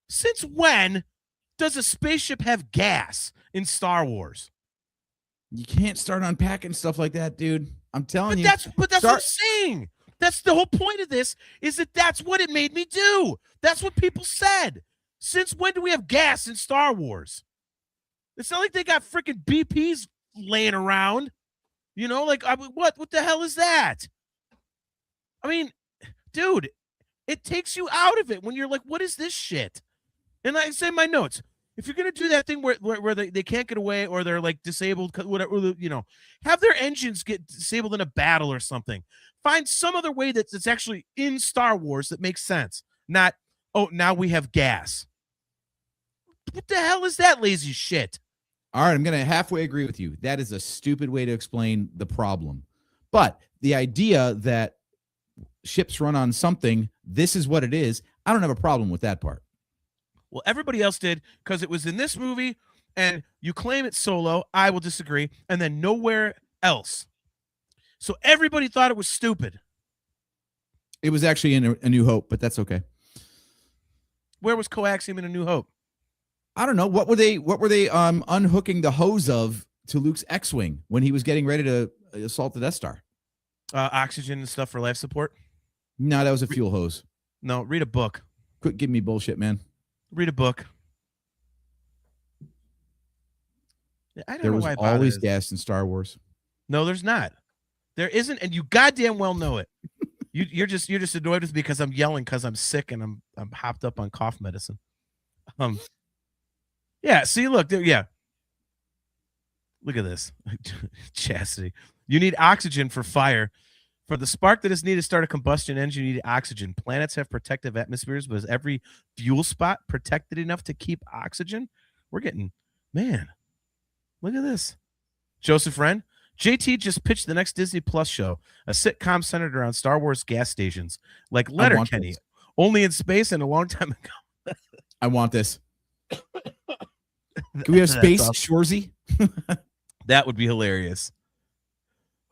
since when does a spaceship have gas in Star Wars? You can't start unpacking stuff like that, dude. I'm telling you. But that's what I'm saying. That's the whole point of this, is that's what it made me do. That's what people said. Since when do we have gas in Star Wars? It's not like they got freaking BPs laying around. You know, like, what the hell is that? I mean, dude, it takes you out of it when you're like, what is this shit? And I say in my notes, if you're going to do that thing where they can't get away or they're like disabled, whatever, you know, have their engines get disabled in a battle or something. Find some other way that's actually in Star Wars that makes sense. Not, now we have gas. What the hell is that lazy shit? All right, I'm going to halfway agree with you. That is a stupid way to explain the problem. But the idea that ships run on something, this is what it is, I don't have a problem with that part. Well, everybody else did because it was in this movie, and you claim it's Solo. I will disagree. And then nowhere else. So everybody thought it was stupid. It was actually in A New Hope, but that's okay. Where was coaxium in A New Hope? I don't know. What were they unhooking the hose of to Luke's X-Wing when he was getting ready to assault the Death Star? Oxygen and stuff for life support? No, that was a fuel hose. No, read a book. Quit giving me bullshit, man. Read a book. I don't there know was why always gas in Star Wars. No, there's not. There isn't, and you goddamn well know it. You're just annoyed with me because I'm yelling because I'm sick and I'm hopped up on cough medicine. Yeah, see, look, yeah. Look at this. Chastity. You need oxygen for fire. For the spark that is needed to start a combustion engine, you need oxygen. Planets have protective atmospheres, but is every fuel spot protected enough to keep oxygen? We're getting, man, look at this. Joseph Wren, JT just pitched the next Disney Plus show, a sitcom centered around Star Wars gas stations, like Letterkenny, only in space and a long time ago. I want this. Can we have space, Shorzy? That would be hilarious.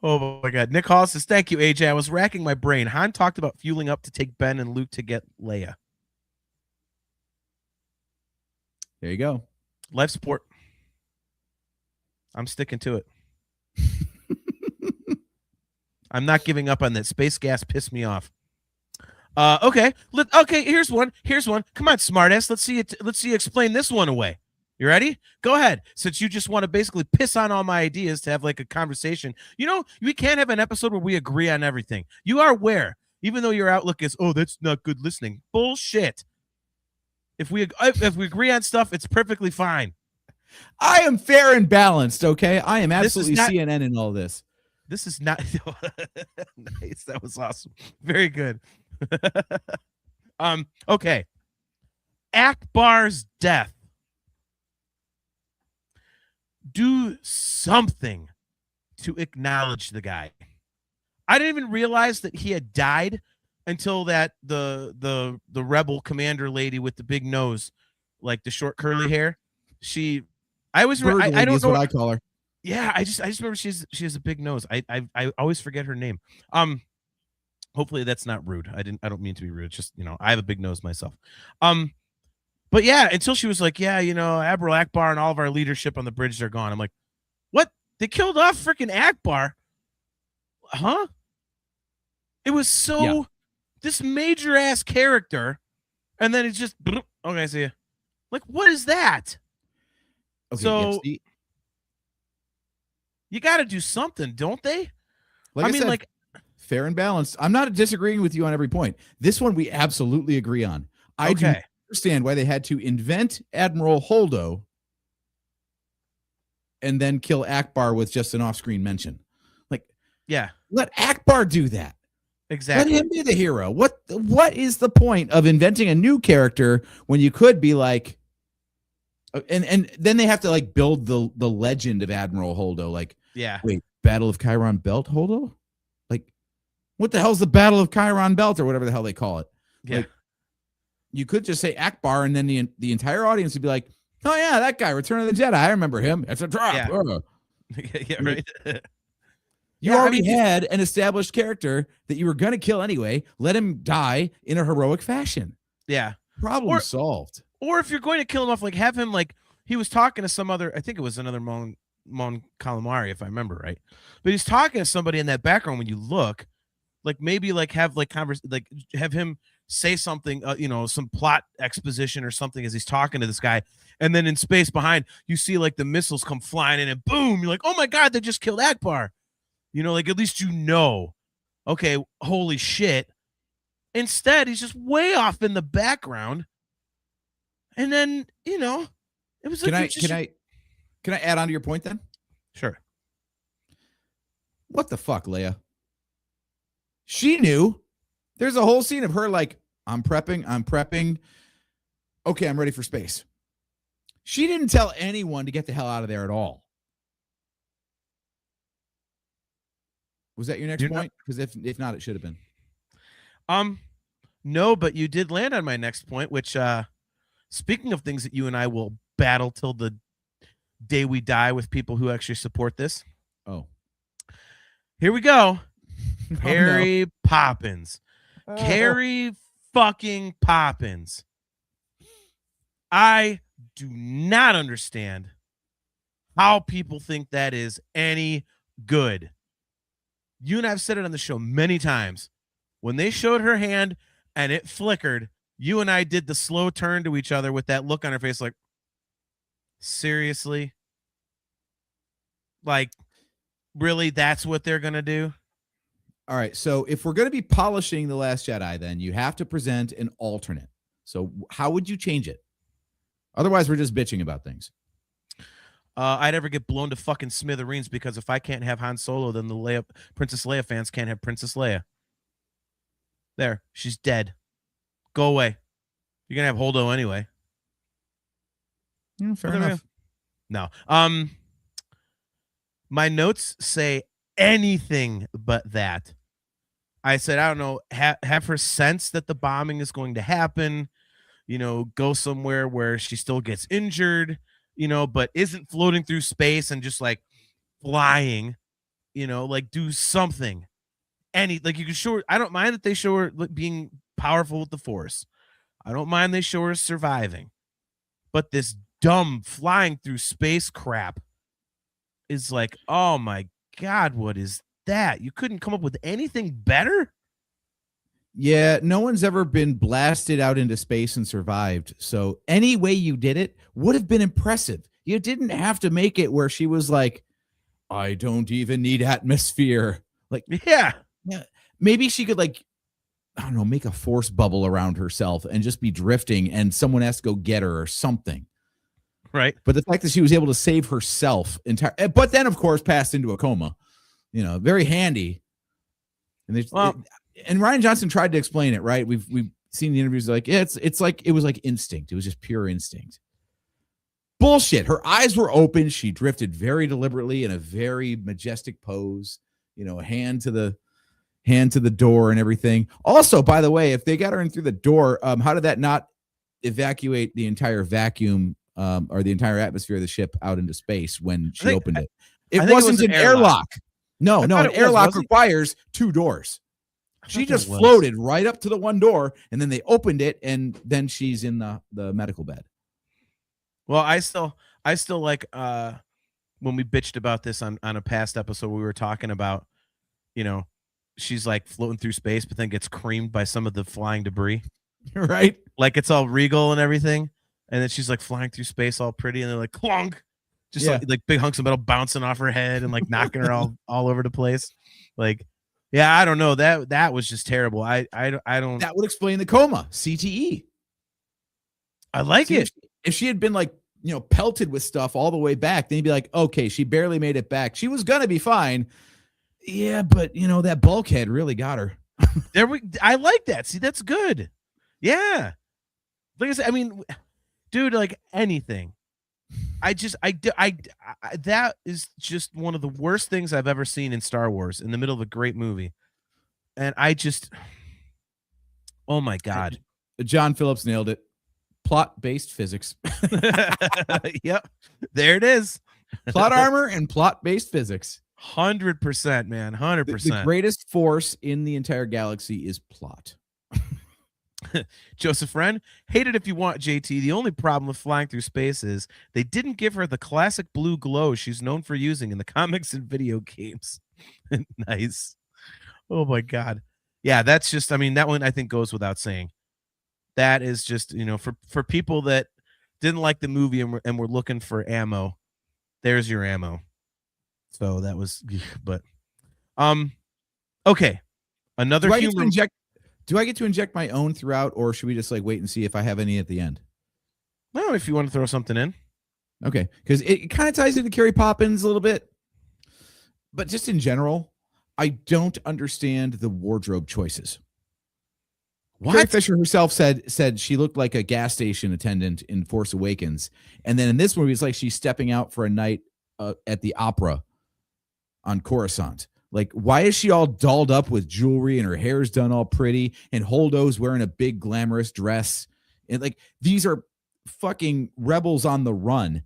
Oh my God. Nick Hall says, thank you, AJ. I was racking my brain. Han talked about fueling up to take Ben and Luke to get Leia. There you go. Life support. I'm sticking to it. I'm not giving up on that. Space gas pissed me off. Okay. Okay, here's one. Come on, smartass. Let's see you explain this one away. You ready? Go ahead. Since you just want to basically piss on all my ideas to have like a conversation. You know, we can't have an episode where we agree on everything. You are aware, even though your outlook is, oh, that's not good listening. Bullshit. If we agree on stuff, it's perfectly fine. I am fair and balanced, okay? I am This is absolutely not- CNN in all this. This is not nice. That was awesome. Very good. Okay. Akbar's death. Do something to acknowledge the guy. I didn't even realize that he had died until that the rebel commander lady with the big nose, like the short curly hair. I don't know what I call her. Yeah, I just remember she has a big nose. I always forget her name. Hopefully that's not rude. I don't mean to be rude. It's just, I have a big nose myself. But yeah, until she was like, yeah, Admiral Akbar and all of our leadership on the bridge, they're gone. I'm like, what? They killed off freaking Akbar? Huh? It was this major ass character, and then it's just okay, see ya. Like, what is that? Okay, so you got to do something, don't they? I mean, fair and balanced. I'm not disagreeing with you on every point. This one we absolutely agree on. I do understand why they had to invent Admiral Holdo and then kill Akbar with just an off-screen mention. Let Akbar do that. Exactly. Let him be the hero. What is the point of inventing a new character when you could be like, and then they have to like build the legend of Admiral Holdo. Like, wait, Battle of Chiron Belt Holdo? Like, what the hell's the Battle of Chiron Belt or whatever the hell they call it? Yeah. Like, you could just say Akbar, and then the entire audience would be like, oh yeah, that guy, Return of the Jedi. I remember him. It's a drop. Yeah, yeah, right. You already had an established character that you were going to kill anyway. Let him die in a heroic fashion. Yeah. Problem solved. Or if you're going to kill him off, like have him like he was talking to some other, I think it was another Mon Calamari, if I remember right. But he's talking to somebody in that background when you look, like maybe like have like have him say something, some plot exposition or something as he's talking to this guy. And then in space behind, you see like the missiles come flying in and boom, you're like, oh my God, they just killed Akbar. Like at least okay, holy shit. Instead, he's just way off in the background. And then, it was like Can I add on to your point then? Sure. What the fuck, Leia? She knew. There's a whole scene of her like, I'm prepping. Okay, I'm ready for space. She didn't tell anyone to get the hell out of there at all. Was that your next point? Because if not, it should have been. No, but you did land on my next point, which speaking of things that you and I will battle till the day we die with people who actually support this. Oh. Here we go. Harry Poppins. Carrie fucking Poppins. I do not understand how people think that is any good. You and I have said it on the show many times. When they showed her hand and it flickered, you and I did the slow turn to each other with that look on her face like, seriously? Like, really, that's what they're going to do? All right, so if we're going to be polishing The Last Jedi, then you have to present an alternate. So how would you change it? Otherwise, we're just bitching about things. I'd ever get blown to fucking smithereens because if I can't have Han Solo, then the Princess Leia fans can't have Princess Leia. There, she's dead. Go away. You're gonna have Holdo anyway. Yeah, fair enough. No. My notes say anything but that. I said, I don't know, have her sense that the bombing is going to happen, go somewhere where she still gets injured, but isn't floating through space and just like flying, like do something. You can show her, I don't mind that they show her being powerful with the Force. I don't mind they show her surviving. But this dumb flying through space crap is like, oh my God, what is that? You couldn't come up with anything better? Yeah, no one's ever been blasted out into space and survived. So any way you did it would have been impressive. You didn't have to make it where she was like, I don't even need atmosphere. Like, Yeah. yeah, maybe she could, like, I don't know, make a force bubble around herself and just be drifting and someone has to go get her or something. Right. But the fact that she was able to save herself but then of course passed into a coma, very handy. And and Ryan Johnson tried to explain it, right? We've seen the interviews like, yeah, it's like it was like instinct. It was just pure instinct. Bullshit. Her eyes were open. She drifted very deliberately in a very majestic pose, a hand to the door and everything. Also, by the way, if they got her in through the door, how did that not evacuate the entire vacuum or the entire atmosphere of the ship out into space when she opened it? It wasn't an airlock. No, an airlock requires 2 doors. She just floated right up to the one door, and then they opened it, and then she's in the medical bed. Well, I still like when we bitched about this on a past episode, we were talking about, she's like floating through space, but then gets creamed by some of the flying debris. Right? Like it's all regal and everything. And then she's like flying through space all pretty, and they're like clunk. Just like big hunks of metal bouncing off her head and like knocking her all over the place. Like, yeah, I don't know. That was just terrible. I don't. That would explain the coma. CTE. I like it. If she had been like, pelted with stuff all the way back, then you'd be like, okay, she barely made it back. She was gonna be fine. Yeah, but that bulkhead really got her. I like that. See, that's good. Yeah. Like I said, I mean, dude, like anything. That is just one of the worst things I've ever seen in Star Wars in the middle of a great movie. And oh my God. John Phillips nailed it. Plot-based physics. Yep. There it is. Plot armor and plot-based physics. 100%, man. 100%. The greatest force in the entire galaxy is plot. Joseph Friend, hate it if you want, JT. The only problem with flying through space is they didn't give her the classic blue glow she's known for using in the comics and video games. Nice. Oh my God. Yeah, that's just, I mean, that one I think goes without saying. That is just, for people that didn't like the movie and were looking for ammo, there's your ammo. So that was, but, okay. Another humor. Do I get to inject my own throughout, or should we just like wait and see if I have any at the end? No, if you want to throw something in. Okay, because it kind of ties into Carrie Poppins a little bit. But just in general, I don't understand the wardrobe choices. Carrie Fisher herself said she looked like a gas station attendant in Force Awakens. And then in this movie, it's like she's stepping out for a night at the opera on Coruscant. Like, why is she all dolled up with jewelry and her hair's done all pretty and Holdo's wearing a big glamorous dress? And like, these are fucking rebels on the run.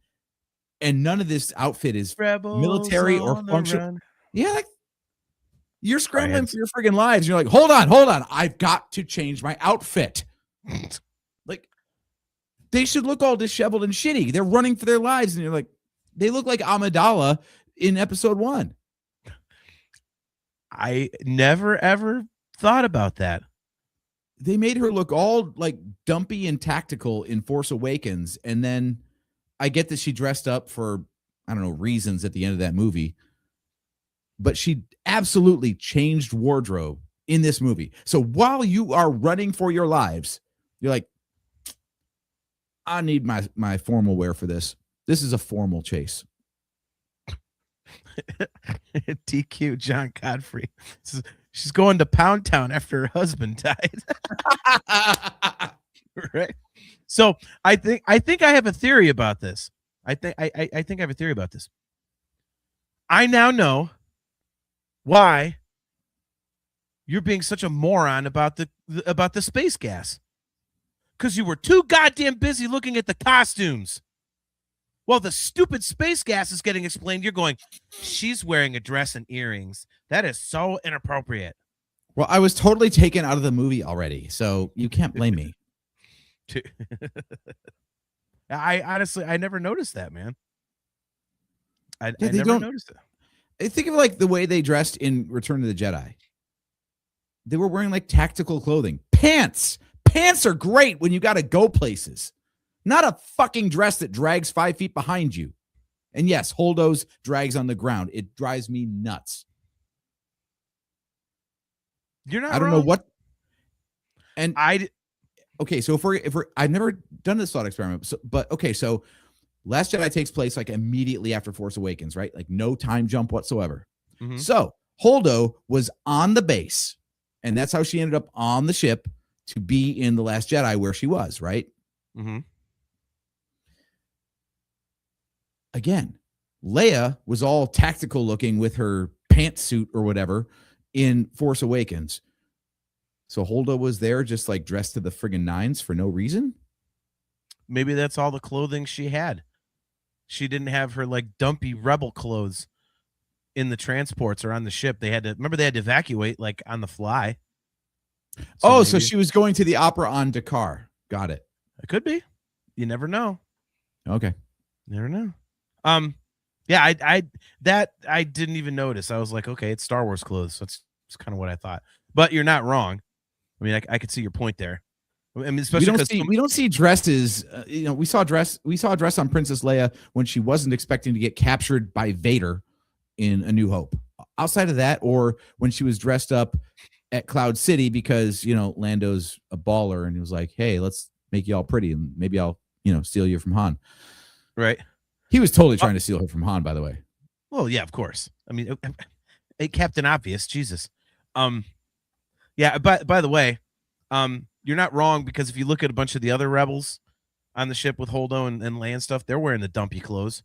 And none of this outfit is military or functional. Yeah, like, you're scrambling for your friggin' lives. You're like, hold on. I've got to change my outfit. Like, they should look all disheveled and shitty. They're running for their lives. And you're like, they look like Amidala in episode 1. I never, ever thought about that. They made her look all like dumpy and tactical in Force Awakens. And then I get that she dressed up for, I don't know, reasons at the end of that movie. But she absolutely changed wardrobe in this movie. So while you are running for your lives, you're like, I need my formal wear for this. This is a formal chase. TQ John Godfrey. She's going to Pound Town after her husband died. Right. So I think I have a theory about this. I think I have a theory about this. I now know why you're being such a moron about the space gas. Because you were too goddamn busy looking at the costumes. Well, the stupid space gas is getting explained. You're going, she's wearing a dress and earrings. That is so inappropriate. Well, I was totally taken out of the movie already, so you can't blame me. I honestly, I never noticed that, man. I never noticed it. I think of like the way they dressed in Return of the Jedi. they were wearing like tactical clothing. Pants are great when you got to go places, not a fucking dress that drags 5 feet behind you. And yes, Holdo's drags on the ground. It drives me nuts. You're not I don't wrong. know what. And okay, so if we're I've never done this thought experiment, so Last Jedi takes place like immediately after Force Awakens, right? Like no time jump whatsoever. Mhm. So Holdo was on the base, and that's how she ended up on the ship to be in The Last Jedi where she was, right? Mm-hmm. Again, Leia was all tactical looking with her pantsuit or whatever in Force Awakens. So Holdo was there just like dressed to the friggin' nines for no reason? Maybe that's all the clothing she had. She didn't have her like dumpy rebel clothes in the transports or on the ship. They had to evacuate like on the fly. So she was going to the opera on Dakar. Got it. It could be. You never know. Okay. Never know. Yeah, I didn't even notice. I was like, okay, it's Star Wars clothes. That's kind of what I thought. But you're not wrong. I mean, I could see your point there. I mean, especially because we don't see dresses. We saw a dress on Princess Leia when she wasn't expecting to get captured by Vader in A New Hope. Outside of that, or when she was dressed up at Cloud City because Lando's a baller and he was like, "Hey, let's make you all pretty and maybe I'll steal you from Han." Right. He was totally trying to steal her from Han, by the way. Well, yeah, of course. I mean, Captain Obvious, Jesus. Yeah. By the way, you're not wrong because if you look at a bunch of the other rebels on the ship with Holdo and Leia and stuff, they're wearing the dumpy clothes.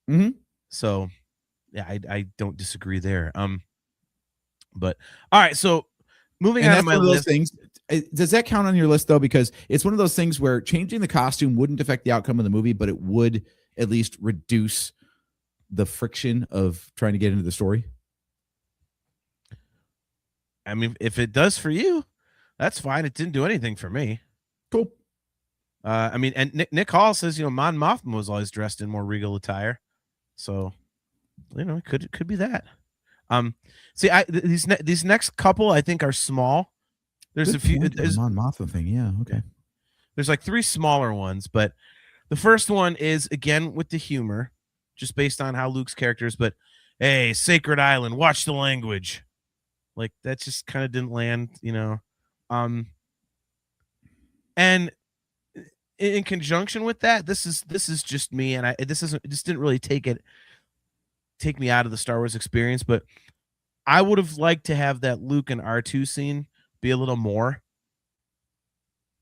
Mm-hmm. So, yeah, I don't disagree there. But all right, so moving on to my list. Things. Does that count on your list though? Because it's one of those things where changing the costume wouldn't affect the outcome of the movie, but it would at least reduce the friction of trying to get into the story. I mean, if it does for you, that's fine. It didn't do anything for me. Cool. I mean, and Nick Hall says, Mon Mothma was always dressed in more regal attire. So, it could be that. See, these next couple I think are small. There's a few. There's Mon Mothma thing, yeah, okay. There's like 3 smaller ones, but the first one is again with the humor, just based on how Luke's character is. But hey, Sacred Island, watch the language. Like that just kind of didn't land, And in conjunction with that, this is just me, and this didn't really take me out of the Star Wars experience, but I would have liked to have that Luke and R2 scene be a little more.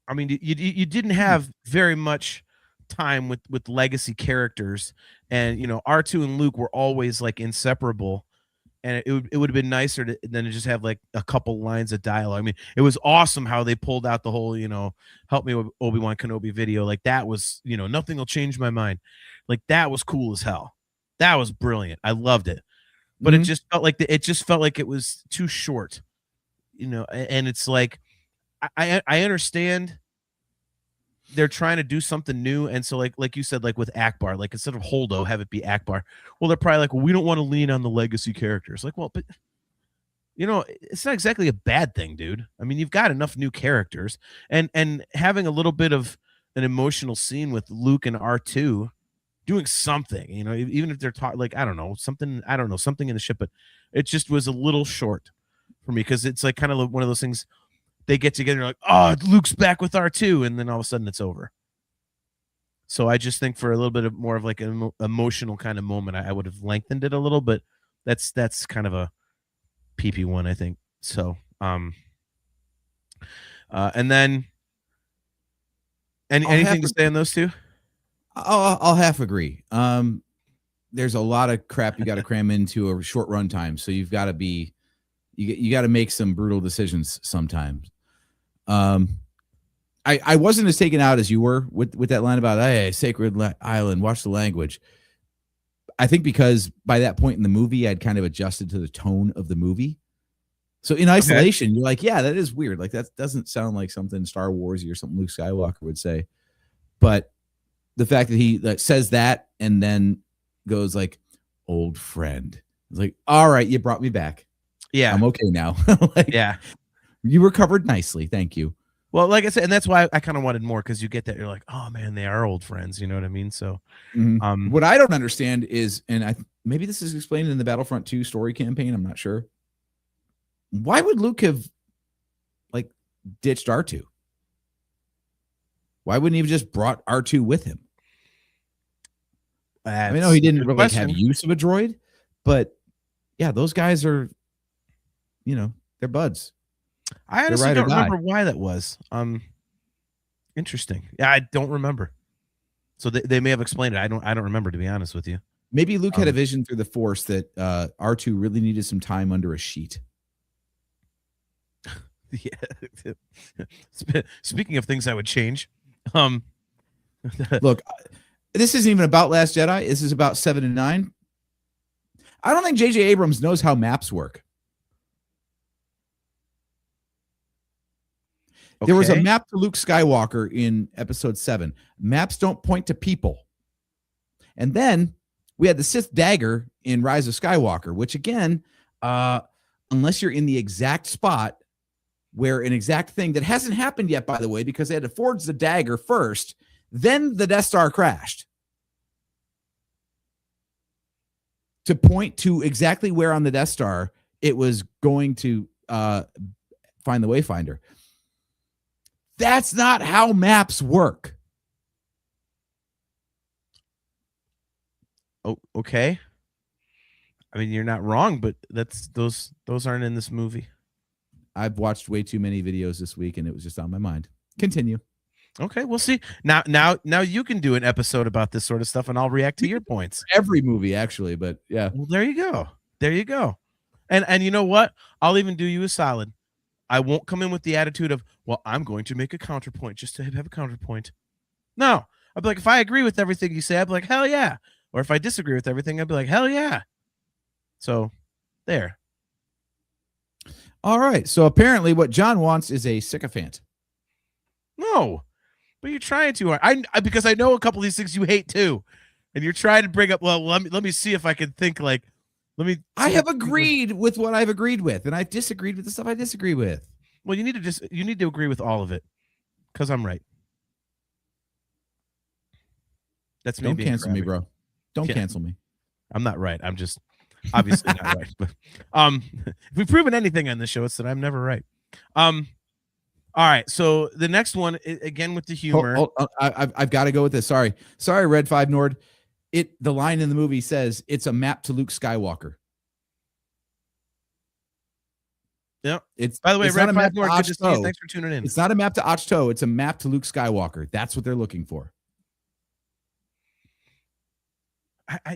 I mean, you didn't have very much time with legacy characters, and R2 and Luke were always like inseparable, and it would have been nicer than to just have like a couple lines of dialogue. I mean, it was awesome how they pulled out the whole help me with Obi-Wan Kenobi video. Like that was nothing will change my mind. Like that was cool as hell. That was brilliant. I loved it. But it just felt like it was too short, and it's like, I understand they're trying to do something new. And so like you said, like with Akbar, like instead of Holdo, have it be Akbar. Well, they're probably like, well, we don't want to lean on the legacy characters. Like, well, but it's not exactly a bad thing, dude. I mean, you've got enough new characters and having a little bit of an emotional scene with Luke and R2 doing something, even if they're talking like, something in the ship, but it just was a little short for me. Cause it's like kind of one of those things they get together and like, oh, Luke's back with R2. And then all of a sudden it's over. So I just think for a little bit of more of like an emotional kind of moment, I would have lengthened it a little, but that's kind of a PP one, I think. So, and then anything to say on those two? I'll half agree. There's a lot of crap you got to cram into a short run time, so you've got to be, you got to make some brutal decisions sometimes. I wasn't as taken out as you were with that line about, hey, Sacred Island, watch the language. I think because by that point in the movie, I'd kind of adjusted to the tone of the movie. So in isolation, You're like, yeah, that is weird. Like that doesn't sound like something Star Warsy or something Luke Skywalker would say. But the fact that he says that and then goes like, old friend. It's like, all right, you brought me back. Yeah. I'm okay now. Yeah. You recovered nicely. Thank you. Well, like I said, and that's why I kind of wanted more, because you get that you're like, oh man, they are old friends. You know what I mean? So, What I don't understand is, and maybe this is explained in the Battlefront 2 story campaign. I'm not sure. Why would Luke have like ditched R2? Why wouldn't he have just brought R2 with him? I know he didn't really have use of a droid, but yeah, those guys are, they're buds. I honestly don't remember why that was. Interesting. Yeah, I don't remember. So they may have explained it. I don't remember, to be honest with you. Maybe Luke had a vision through the Force that R2 really needed some time under a sheet. Yeah. Speaking of things I would change, look, this isn't even about Last Jedi. This is about 7 and 9. I don't think J.J. Abrams knows how maps work. Okay. There was a map to Luke Skywalker in episode 7. Maps don't point to people. And then we had the Sith dagger in Rise of Skywalker, which again, unless you're in the exact spot where an exact thing that hasn't happened yet, by the way, because they had to forge the dagger first, then the Death Star crashed. To point to exactly where on the Death Star it was going to find the Wayfinder. That's not how maps work. Oh, okay. I mean, you're not wrong, but those aren't in this movie. I've watched way too many videos this week, and it was just on my mind. Continue. Okay, we'll see. Now you can do an episode about this sort of stuff, and I'll react to your points. Every movie, actually, but yeah. Well, there you go. There you go. And you know what? I'll even do you a solid. I won't come in with the attitude of, well, I'm going to make a counterpoint just to have a counterpoint. No. I'd be like, if I agree with everything you say, I'd be like, hell yeah. Or if I disagree with everything, I'd be like, hell yeah. So, there. All right. So apparently what John wants is a sycophant. No. But you're trying too hard. Because I know a couple of these things you hate too. And you're trying to bring up, well, let me see if I can think like, I have agreed with what I've agreed with, and I've disagreed with the stuff I disagree with. Well, you need to agree with all of it, because I'm right. That's me. Don't cancel me, bro. Don't cancel me. I'm not right. I'm just obviously not right. But if we've proven anything on this show, it's that I'm never right. All right. So the next one, again with the humor. I've got to go with this. Sorry, Red 5 Nord. The line in the movie says it's a map to Luke Skywalker. Yeah. By the way, Red 5 Nord, good to see you. Thanks for tuning in. It's not a map to Achto. It's a map to Luke Skywalker. That's what they're looking for.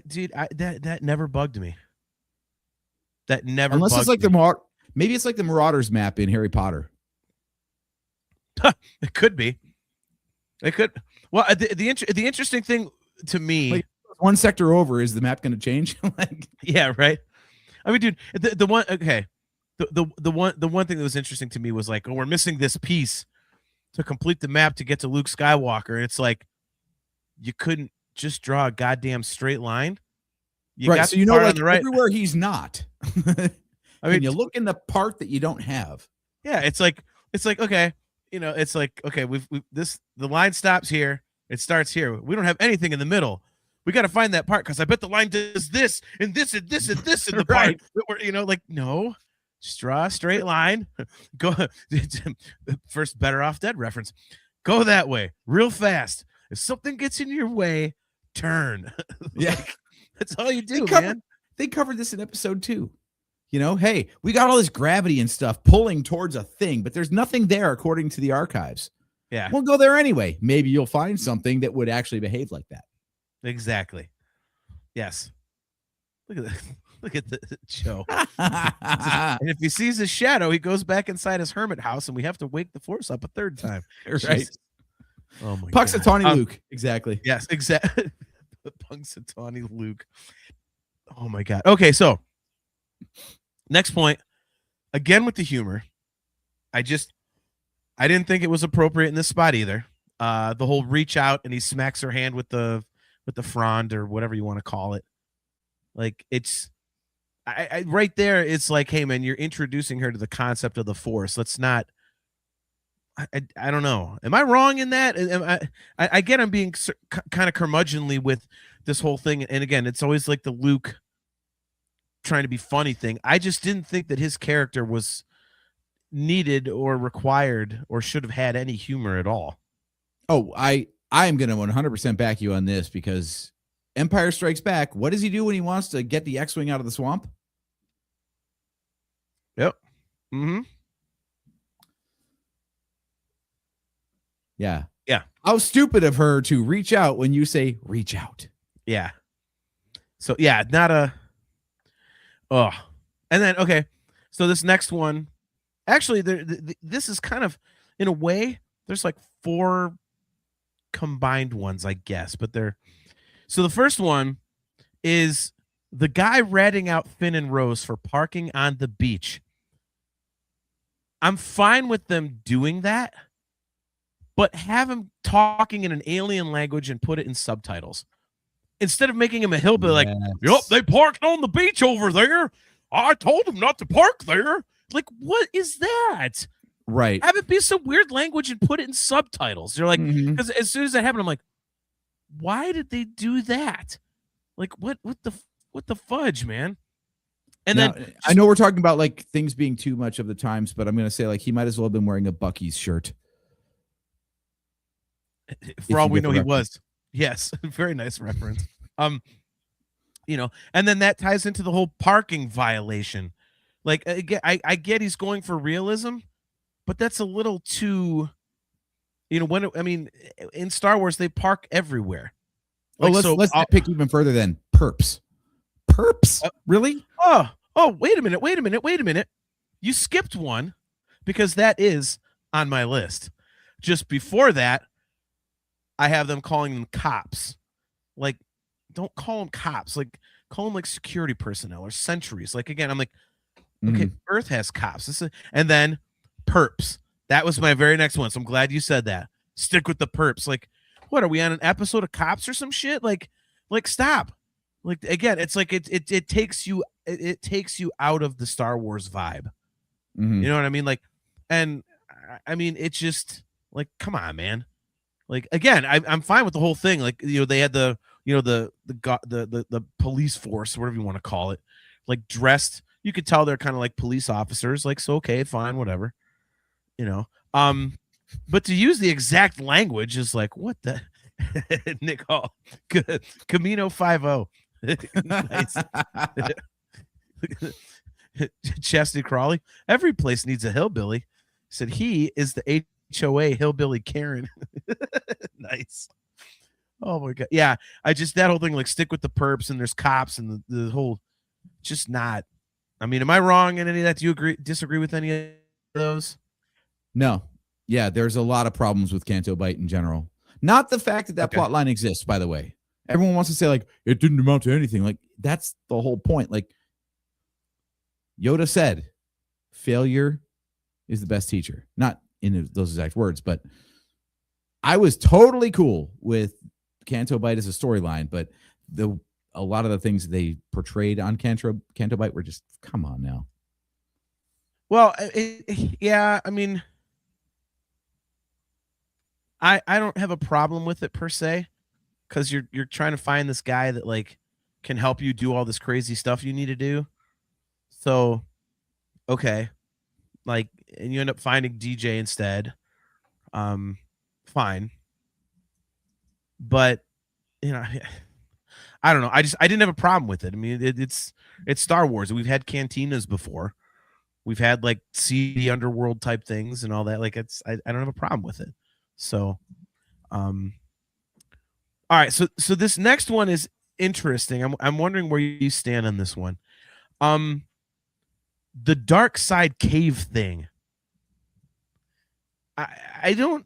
Dude, that never bugged me. That never. Unless bugged it's like me. Maybe it's like the Marauders map in Harry Potter. It could be. It could. Well, the interesting thing to me, like, one sector over, is the map going to change? Yeah, right. I mean, dude, the one. Okay, the one thing that was interesting to me was like, oh, we're missing this piece to complete the map to get to Luke Skywalker, and it's like, you couldn't just draw a goddamn straight line. Right. So like everywhere he's not. I mean, you look in the part that you don't have. Yeah, it's like okay, it's like, okay, the line stops here, it starts here. We don't have anything in the middle. We got to find that part, because I bet the line does this and this and this and this in the right. part. Like, no, just draw a straight line. Go first Better Off Dead reference. Go that way real fast. If something gets in your way, turn. Yeah, that's all you do, man. They covered this in episode 2. Hey, we got all this gravity and stuff pulling towards a thing, but there's nothing there according to the archives. Yeah. We'll go there anyway. Maybe you'll find something that would actually behave like that. Exactly. Yes. Look at that. Look at the Joe. And if he sees his shadow, he goes back inside his hermit house, and we have to wake the Force up a third time. Right. Jesus. Oh my Punxsutawney God. Luke. Exactly. Yes, exactly. Punxsutawney Luke. Oh my God. Okay, so next point, again with the humor. I didn't think it was appropriate in this spot either. The whole reach out and he smacks her hand with the frond or whatever you want to call it. Like, I right there, it's like, hey man, you're introducing her to the concept of the Force. Let's not. I don't know. Am I wrong in that? I get I'm being kind of curmudgeonly with this whole thing, and again, it's always like the Luke trying to be funny thing. I just didn't think that his character was needed or required or should have had any humor at all. Oh, I am going to 100% back you on this, because Empire Strikes Back, what does he do when he wants to get the X-Wing out of the swamp? Yep. Mm-hmm. Yeah. Yeah. How stupid of her to reach out when you say reach out. Yeah. So yeah, not a. Oh, and then okay. So this next one, actually, this is kind of, in a way, there's like 4 combined ones, I guess, but they're. So the first one is the guy ratting out Finn and Rose for parking on the beach. I'm fine with them doing that, but have him talking in an alien language and put it in subtitles. Instead of making him a hillbilly, like, yep, they parked on the beach over there. I told them not to park there. Like, what is that? Right. Have it be some weird language and put it in subtitles. You're like, because as soon as that happened, I'm like, why did they do that? Like, what the fudge, man? And now, then I know we're talking about like things being too much of the times, but I'm going to say like he might as well have been wearing a Bucky's shirt. For all we know, he was. Yes, very nice reference. You know, and then that ties into the whole parking violation. Like, I get he's going for realism, but that's a little too. You know, in Star Wars they park everywhere. Like, let's pick even further then. Perps. Really? Oh, wait a minute. You skipped one, because that is on my list. Just before that, I have them calling them cops. Like, don't call them cops. Like, call them like security personnel or sentries. Like, again, I'm like, okay, Earth has cops. And then perps. That was my very next one. So I'm glad you said that. Stick with the perps. Like, what are we on, an episode of Cops or some shit? Like stop. Like, again, it's like it takes you out of the Star Wars vibe. You know what I mean? Like, and I mean, it's just like, come on, man. Like, again, I'm fine with the whole thing. Like, you know, they had the police force, whatever you want to call it, like dressed. You could tell they're kind of like police officers. Like, so okay, fine, whatever. You know, but to use the exact language is like, what the Nick Hall, Camino 5-0. Nice. Chastity Crawley. Every place needs a hillbilly. Said he is the HOA hillbilly Karen. Nice. Oh my god. Yeah. That whole thing, like, stick with the perps and there's cops and the whole, just not. I mean, am I wrong in any of that? Do you disagree with any of those? No. Yeah, there's a lot of problems with Canto Bight in general. Not the fact that plot line exists, by the way. Everyone wants to say, like, it didn't amount to anything. Like, that's the whole point. Like, Yoda said, failure is the best teacher. Not in those exact words, but I was totally cool with Canto Bight as a storyline, but a lot of the things they portrayed on Canto Bight were just, come on now. Well, yeah, I mean, I don't have a problem with it per se, because you're trying to find this guy that, like, can help you do all this crazy stuff you need to do. So, okay, like, and you end up finding DJ instead. Fine, but you know, I don't know. I didn't have a problem with it. I mean, it's Star Wars. We've had cantinas before. We've had like seedy underworld type things and all that. Like, I don't have a problem with it. So, all right. So this next one is interesting. I'm wondering where you stand on this one. The dark side cave thing. I don't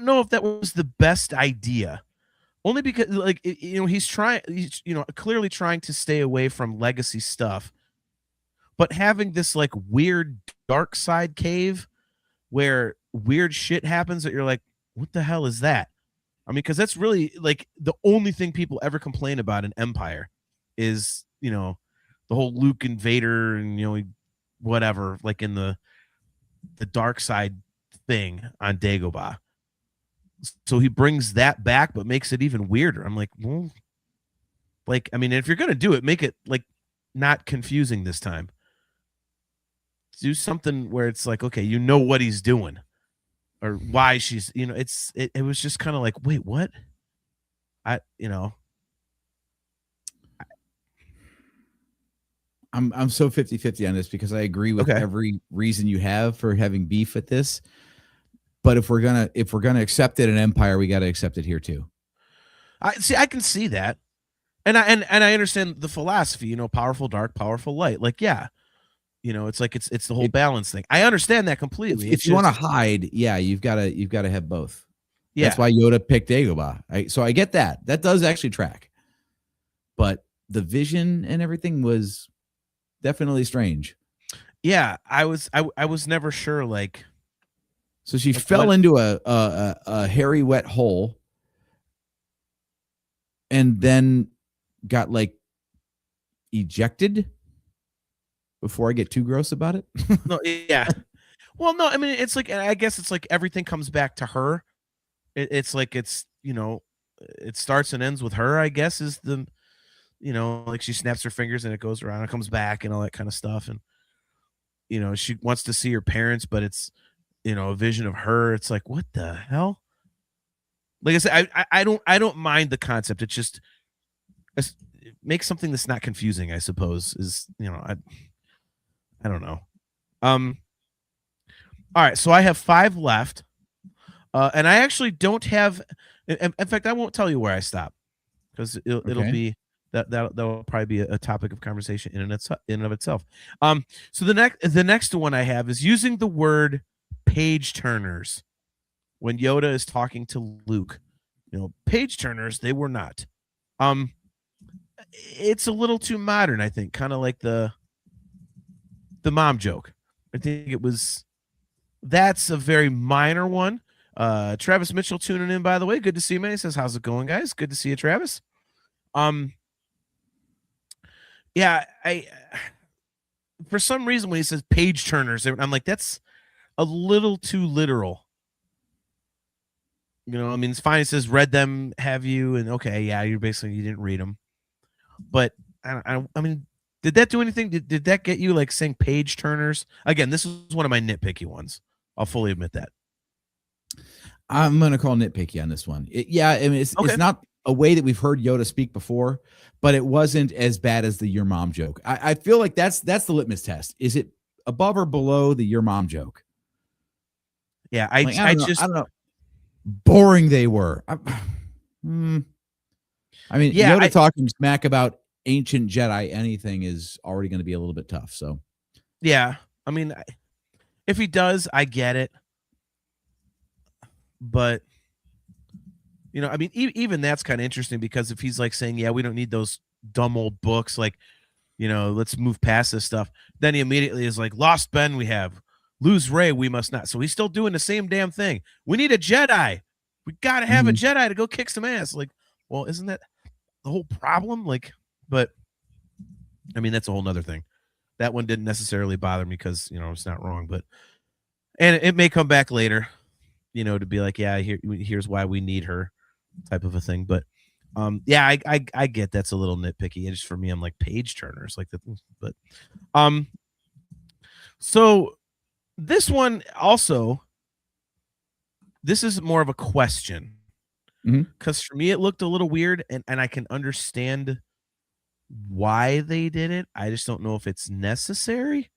know if that was the best idea. Only because, like, you know, he's you know, clearly trying to stay away from legacy stuff, but having this like weird dark side cave where weird shit happens that you're like, what the hell is that? I mean, because that's really like the only thing people ever complain about in Empire is, you know, the whole Luke and Vader and whatever, like in the dark side thing on Dagobah. So he brings that back, but makes it even weirder. I'm like, well, like, I mean, if you're gonna do it, make it like not confusing this time. Do something where it's like, okay, you know what he's doing, or why she's, it was just kind of like, wait, what? I'm so 50-50 on this because I agree with Okay. every reason you have for having beef with this. But if we're gonna accept it in Empire, we got to accept it here too. I can see that. And I understand the philosophy, powerful dark, powerful light. Like, yeah. It's like it's the whole balance thing. I understand that completely. If you want to hide, yeah, you've got to have both. Yeah. That's why Yoda picked Dagobah. So I get that. That does actually track. But the vision and everything was definitely strange. Yeah, I was never sure, like. So she fell into a hairy, wet hole, and then got like ejected. Before I get too gross about it. No, yeah. Well, no, I mean, it's like, I guess it's like everything comes back to her. It's like it starts and ends with her, I guess, is the, like she snaps her fingers and it goes around and comes back and all that kind of stuff. And, she wants to see her parents, but it's, a vision of her. It's like, what the hell? Like I said, I don't mind the concept. It's just, make something that's not confusing, I suppose, is, I don't know. All right, so I have 5 left. And I actually don't have, in fact, I won't tell you where I stop because it'll be that'll probably be a topic of conversation in and of itself. So the next one I have is using the word page turners when Yoda is talking to Luke. Page turners, they were not. It's a little too modern, I think, kind of like the mom joke. I think that's a very minor one. Travis Mitchell tuning in, by the way. Good to see you, man. He says, how's it going, guys? Good to see you, Travis. Yeah, for some reason when he says page turners, I'm like, that's a little too literal. I mean, it's fine. It says read them, have you? And okay, yeah, you didn't read them. But I mean, did that do anything? Did that get you like saying page turners? Again, this is one of my nitpicky ones. I'll fully admit that. I'm going to call nitpicky on this one. It's not a way that we've heard Yoda speak before, but it wasn't as bad as the your mom joke. I feel like that's the litmus test. Is it above or below the your mom joke? Yeah, I don't know. Boring they were. I mean, Yoda talking smack about ancient Jedi, anything is already going to be a little bit tough. So, yeah, I mean, if he does, I get it. But, I mean, even that's kind of interesting because if he's like saying, yeah, we don't need those dumb old books, like, let's move past this stuff. Then he immediately is like, lost Ben we have, lose Rey we must not. So he's still doing the same damn thing. We need a Jedi. We got to have a Jedi to go kick some ass. Like, well, isn't that the whole problem? Like, but I mean, that's a whole nother thing. That one didn't necessarily bother me because, it's not wrong, but, and it may come back later, to be like, yeah, here's why we need her type of a thing. But, yeah, I get that's a little nitpicky. And just for me, I'm like page turners like that. But, so this one also, this is more of a question because for me, it looked a little weird and I can understand why they did it. I just don't know if it's necessary.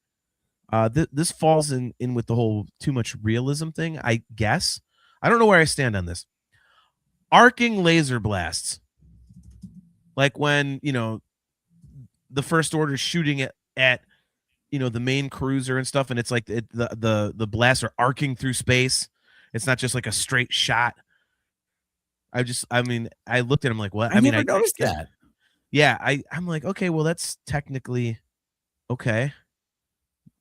This falls in with the whole too much realism thing, I guess. I don't know where I stand on this. Arcing laser blasts. Like when, the First Order shooting at the main cruiser and stuff, and it's like the blasts are arcing through space. It's not just like a straight shot. I looked at him like, what? I never noticed that. Yeah, I'm like, okay, well, that's technically okay.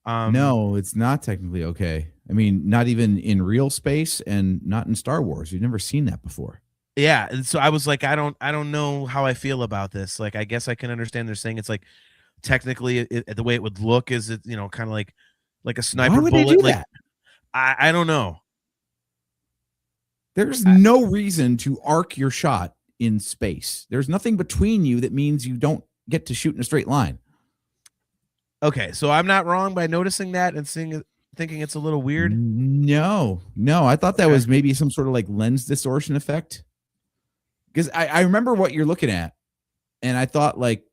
No, it's not technically okay. I mean, not even in real space and not in Star Wars. You've never seen that before. Yeah, and so I was like, I don't know how I feel about this. Like, I guess I can understand they're saying it's like technically the way it would look is it, kind of like a sniper Why would they bullet. do Like that? I don't know. There's no reason to arc your shot in space. There's nothing between you that means you don't get to shoot in a straight line. Okay, so I'm not wrong by noticing that and thinking it's a little weird. No, I thought that was maybe some sort of like lens distortion effect. Because I remember what you're looking at, and I thought like,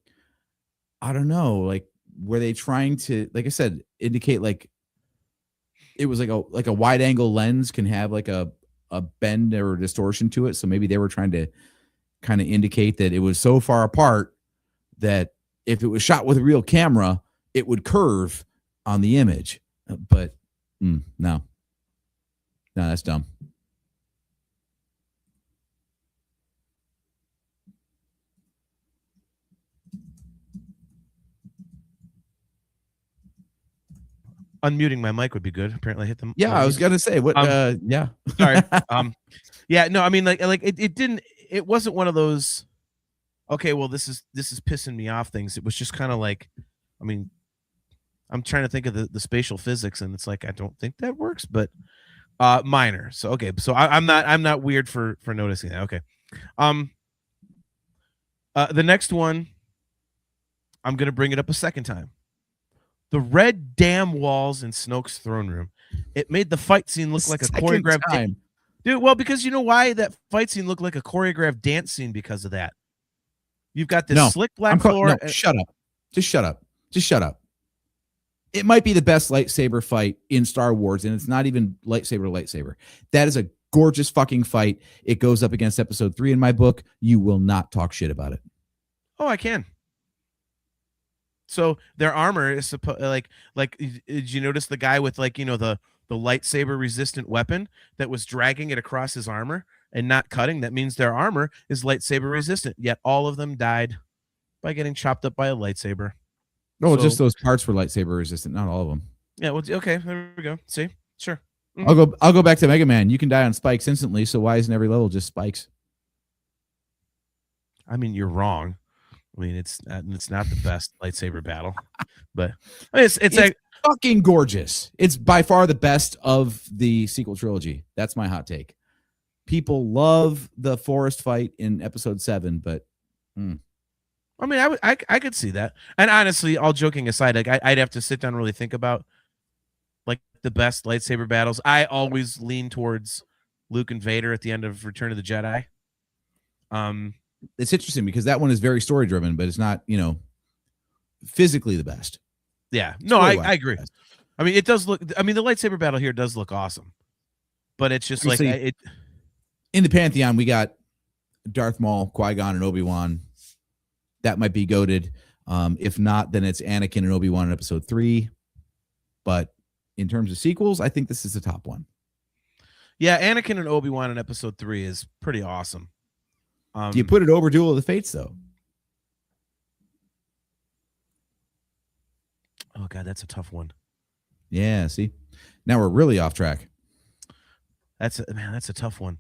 I don't know, like were they trying to, like I said, indicate like it was like a wide angle lens can have like a bend or a distortion to it. So maybe they were trying to kind of indicate that it was so far apart that if it was shot with a real camera, it would curve on the image. But no, that's dumb. Unmuting my mic would be good. Apparently, I hit them. Yeah, I was gonna say what. Yeah, sorry. Yeah, no, I mean, like it didn't. It wasn't one of those. Okay, well, this is pissing me off things. It was just kind of like, I mean, I'm trying to think of the spatial physics, and it's like I don't think that works, but minor. So okay, so I'm not weird for noticing that. Okay, the next one, I'm gonna bring it up a second time. The red damn walls in Snoke's throne room. It made the fight scene look like a choreographed time. Dude, well, because you know why that fight scene looked like a choreographed dance scene because of that. You've got this slick black floor. Shut up. Just shut up. Just shut up. It might be the best lightsaber fight in Star Wars, and it's not even lightsaber to lightsaber. That is a gorgeous fucking fight. It goes up against episode 3 in my book. You will not talk shit about it. Oh, I can. So their armor is supposed like did you notice the guy with like, the lightsaber resistant weapon that was dragging it across his armor and not cutting? That means their armor is lightsaber resistant, yet all of them died by getting chopped up by a lightsaber. No, just those parts were lightsaber resistant, not all of them. Yeah, well, okay, there we go. See? Sure. Mm-hmm. I'll go back to Mega Man. You can die on spikes instantly, so why isn't every level just spikes? I mean, you're wrong. I mean, it's not the best lightsaber battle, but I mean, it's like fucking gorgeous. It's by far the best of the sequel trilogy. That's my hot take. People love the forest fight in episode 7, but I mean, I could see that. And honestly, all joking aside, like I'd have to sit down and really think about like the best lightsaber battles. I always lean towards Luke and Vader at the end of Return of the Jedi. It's interesting because that one is very story driven, but it's not, physically the best. Yeah, no, I agree. I mean, it does look. I mean, the lightsaber battle here does look awesome, but it's just like it. In the Pantheon, we got Darth Maul, Qui-Gon, and Obi-Wan. That might be goated. If not, then it's Anakin and Obi-Wan in episode 3. But in terms of sequels, I think this is the top one. Yeah, Anakin and Obi-Wan in episode 3 is pretty awesome. Do you put it over Duel of the Fates, though? Oh, God, that's a tough one. Yeah, see? Now we're really off track. That's a tough one.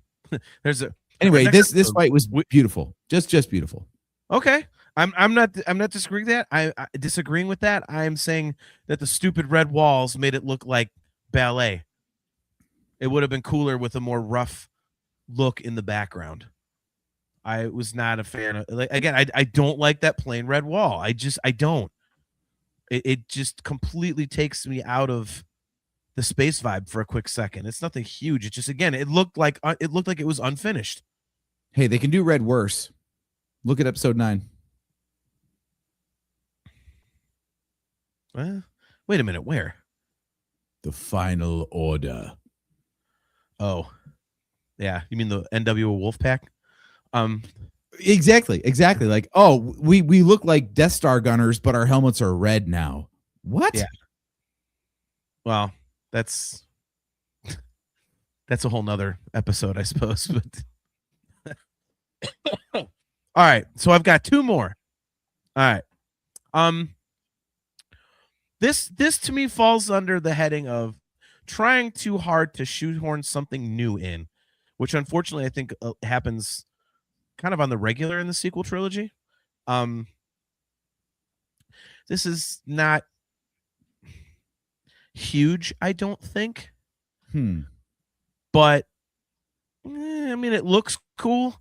Anyway, this fight was beautiful. Just beautiful. Okay. I'm not disagreeing that. I disagreeing with that. I'm saying that the stupid red walls made it look like ballet. It would have been cooler with a more rough look in the background. I was not a fan of, like, again, I don't like that plain red wall. I don't. It just completely takes me out of the space vibe for a quick second. It's nothing huge. It just, again, it looked like it was unfinished. Hey, they can do red worse. Look at episode 9. Wait a minute. Where? The Final Order. Oh, yeah. You mean the NWO Wolfpack? Exactly. Like, oh, we look like Death Star gunners, but our helmets are red now. What? Yeah. Well, that's a whole nother episode, I suppose. But all right, so I've got 2 more. All right. This to me falls under the heading of trying too hard to shoehorn something new in, which unfortunately I think happens kind of on the regular in the sequel trilogy. This is not huge, I don't think. But I mean, it looks cool.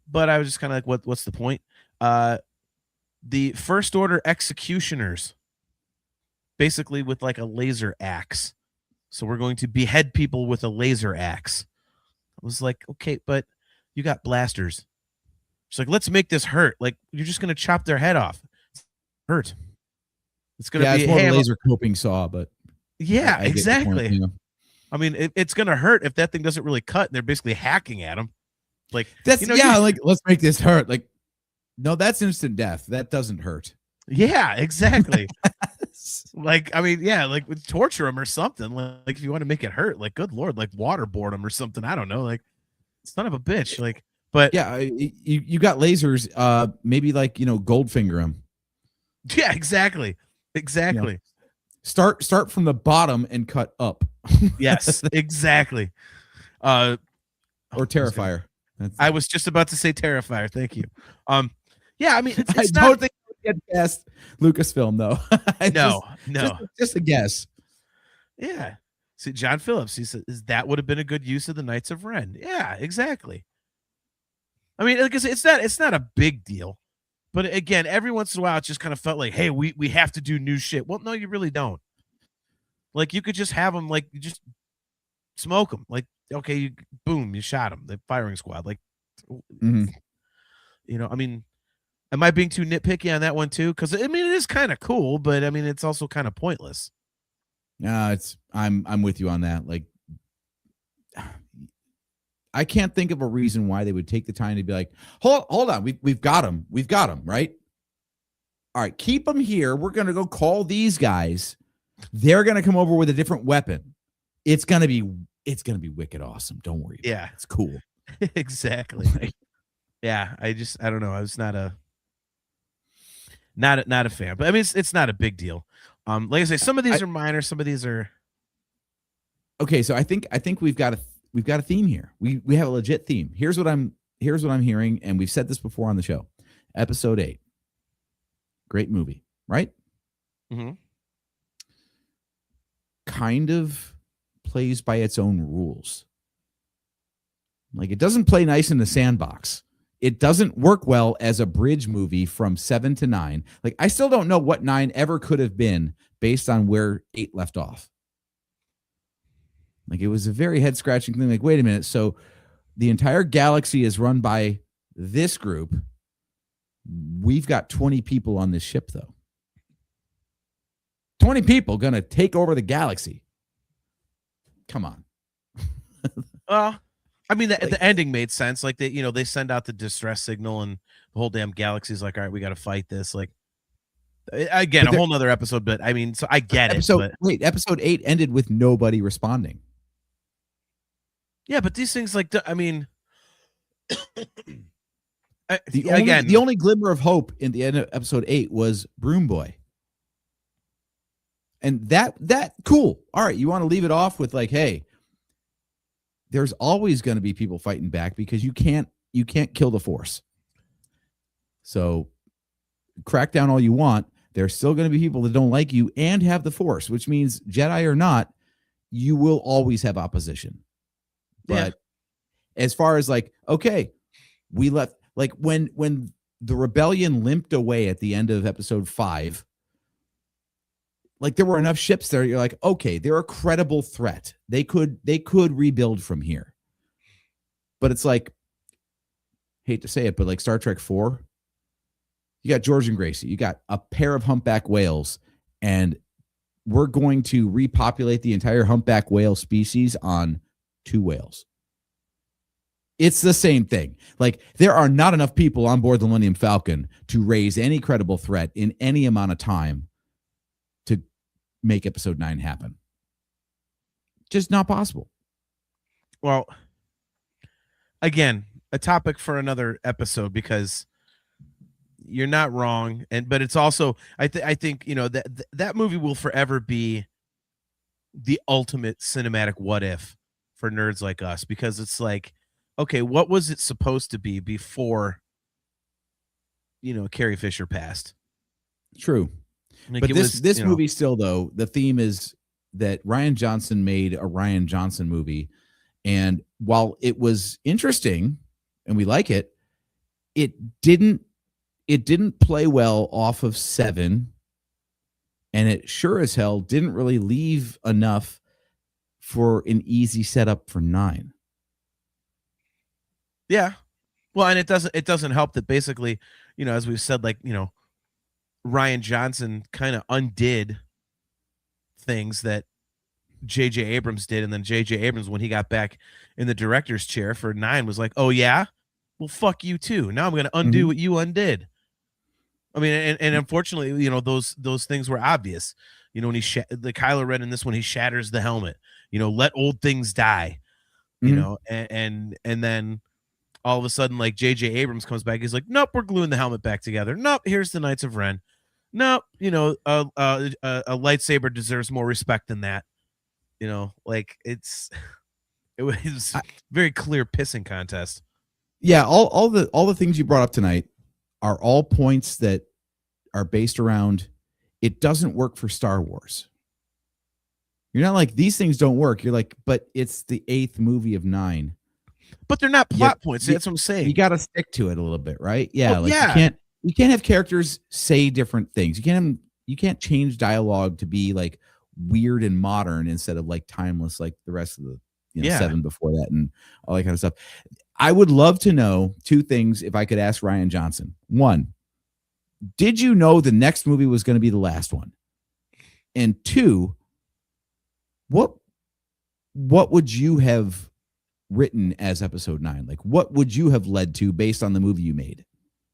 But I was just kind of like, what's the point? The First Order executioners, basically with like a laser axe. So we're going to behead people with a laser axe. I was like, okay, but you got blasters. She's like, let's make this hurt. Like, you're just going to chop their head off. Hurt. It's going to be it's more of a laser coping saw, but yeah, exactly. Point, you know? I mean, it's going to hurt if that thing doesn't really cut and they're basically hacking at them. Like, that's, like, let's make this hurt. Like, no, that's instant death. That doesn't hurt. Yeah, exactly. Like, I mean, yeah, like torture them or something. Like, if you want to make it hurt, like, good Lord, like waterboard them or something. I don't know. Like, son of a bitch. Like, but yeah, you got lasers. Maybe like, Goldfinger them. Yeah, exactly. Exactly. Start from the bottom and cut up. Yes, exactly. Or Terrifier. I was just about to say Terrifier. Thank you. Yeah, I mean, it's I not, don't think we get past Lucasfilm though. No. Just a guess. Yeah. See, John Phillips, he says that would have been a good use of the Knights of Ren. Yeah, exactly. I mean, like I said, it's not a big deal. But again, every once in a while, it just kind of felt like, hey, we have to do new shit. Well, no, you really don't. Like, you could just have them, like, you just smoke them. Like, okay, boom, you shot them. The firing squad. Like, I mean, am I being too nitpicky on that one too? Because I mean, it is kind of cool, but I mean, it's also kind of pointless. I'm with you on that. Like, I can't think of a reason why they would take the time to be like, hold on, we've got them, right? All right, keep them here. We're gonna go call these guys. They're gonna come over with a different weapon. It's gonna be wicked awesome. Don't worry. Yeah, it's cool. Exactly. Yeah, I don't know. I was not a fan, but I mean, it's not a big deal. Like I say, some of these are minor, some of these are okay. So I think we've got a theme here. We have a legit theme. Here's what I'm hearing, and we've said this before on the show. Episode 8, great movie, right? Mm-hmm. Kind of plays by its own rules. Like, it doesn't play nice in the sandbox. It doesn't work well as a bridge movie from 7 to 9. Like, I still don't know what 9 ever could have been based on where 8 left off. Like, it was a very head-scratching thing. Like, wait a minute. So the entire galaxy is run by this group. We've got 20 people on this ship, though. 20 people going to take over the galaxy. Come on. I mean, the ending made sense. Like, they send out the distress signal and the whole damn galaxy's like, all right, we got to fight this. Like, again, a whole nother episode, but I mean, so I get it. Wait, episode 8 ended with nobody responding. Yeah, but these things, like, I mean, the only glimmer of hope in the end of episode 8 was Broom Boy. And that cool. All right, you want to leave it off with like, hey, there's always going to be people fighting back because you can't kill the Force. So crack down all you want. There's still going to be people that don't like you and have the Force, which means Jedi or not, you will always have opposition. But as far as like, okay, we left, like when the rebellion limped away at the end of episode 5, like there were enough ships there. You're like, okay, they're a credible threat. They could rebuild from here. But it's like, hate to say it, but like Star Trek 4, you got George and Gracie, you got a pair of humpback whales, and we're going to repopulate the entire humpback whale species on 2 whales. It's the same thing. Like, there are not enough people on board the Millennium Falcon to raise any credible threat in any amount of time to make episode 9 happen. Just not possible. Well, again, a topic for another episode, because you're not wrong, but it's also I think that movie will forever be the ultimate cinematic what if for nerds like us, because it's like, okay, what was it supposed to be before Carrie Fisher passed? True. Like But it this was, this you know, movie still, though, the theme is that Ryan Johnson made a Ryan Johnson movie, and while it was interesting and we like it, it didn't play well off of 7, and it sure as hell didn't really leave enough for an easy setup for 9. yeah. Well, and it doesn't help that basically, you know, as we've said, like, you know, Ryan Johnson kind of undid things that J.J. Abrams did, and then J.J. Abrams, when he got back in the director's chair for 9, was like, "Oh yeah, well fuck you too. Now I'm going to undo what you undid." I mean, and unfortunately, you know, those things were obvious. You know, when the Kylo Ren in this one, he shatters the helmet. You know, let old things die. You know, and then all of a sudden, like J.J. Abrams comes back, he's like, "Nope, we're gluing the helmet back together. Nope, here's the Knights of Ren. Nope, you know, a lightsaber deserves more respect than that." You know, like it was very clear pissing contest. Yeah, all the things you brought up tonight are all points that are based around it doesn't work for Star Wars. You're not like these things don't work. You're like, but it's the 8th movie of 9. But they're not plot points. That's what I'm saying. You got to stick to it a little bit, right? Yeah, yeah. you can't have characters say different things. You can't change dialogue to be like weird and modern instead of like timeless like the rest of the 7 before that and all that kind of stuff. I would love to know 2 things if I could ask Ryan Johnson. 1, did you know the next movie was going to be the last one? And 2, what would you have written as episode 9? Like, what would you have led to based on the movie you made?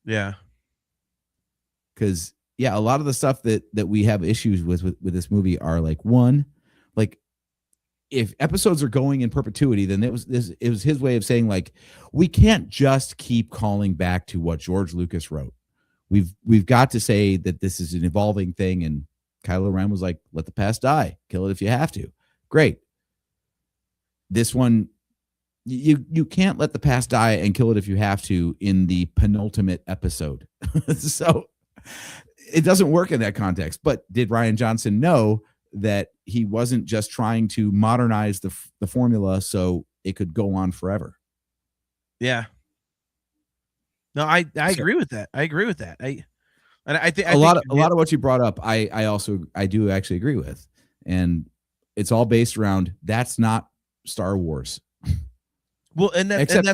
Yeah. Because, yeah, a lot of the stuff that we have issues with this movie are like, 1, like, if episodes are going in perpetuity, then it was his way of saying, like, we can't just keep calling back to what George Lucas wrote. We've got to say that this is an evolving thing. And Kylo Ren was like, let the past die. Kill it if you have to. Great. This one, you can't let the past die and kill it if you have to in the penultimate episode. So it doesn't work in that context. But did Ryan Johnson know that he wasn't just trying to modernize the formula so it could go on forever? Yeah. No, I agree with that. I agree with that. I think a lot of what you brought up, I do actually agree with, and it's all based around that's not Star Wars. Well, except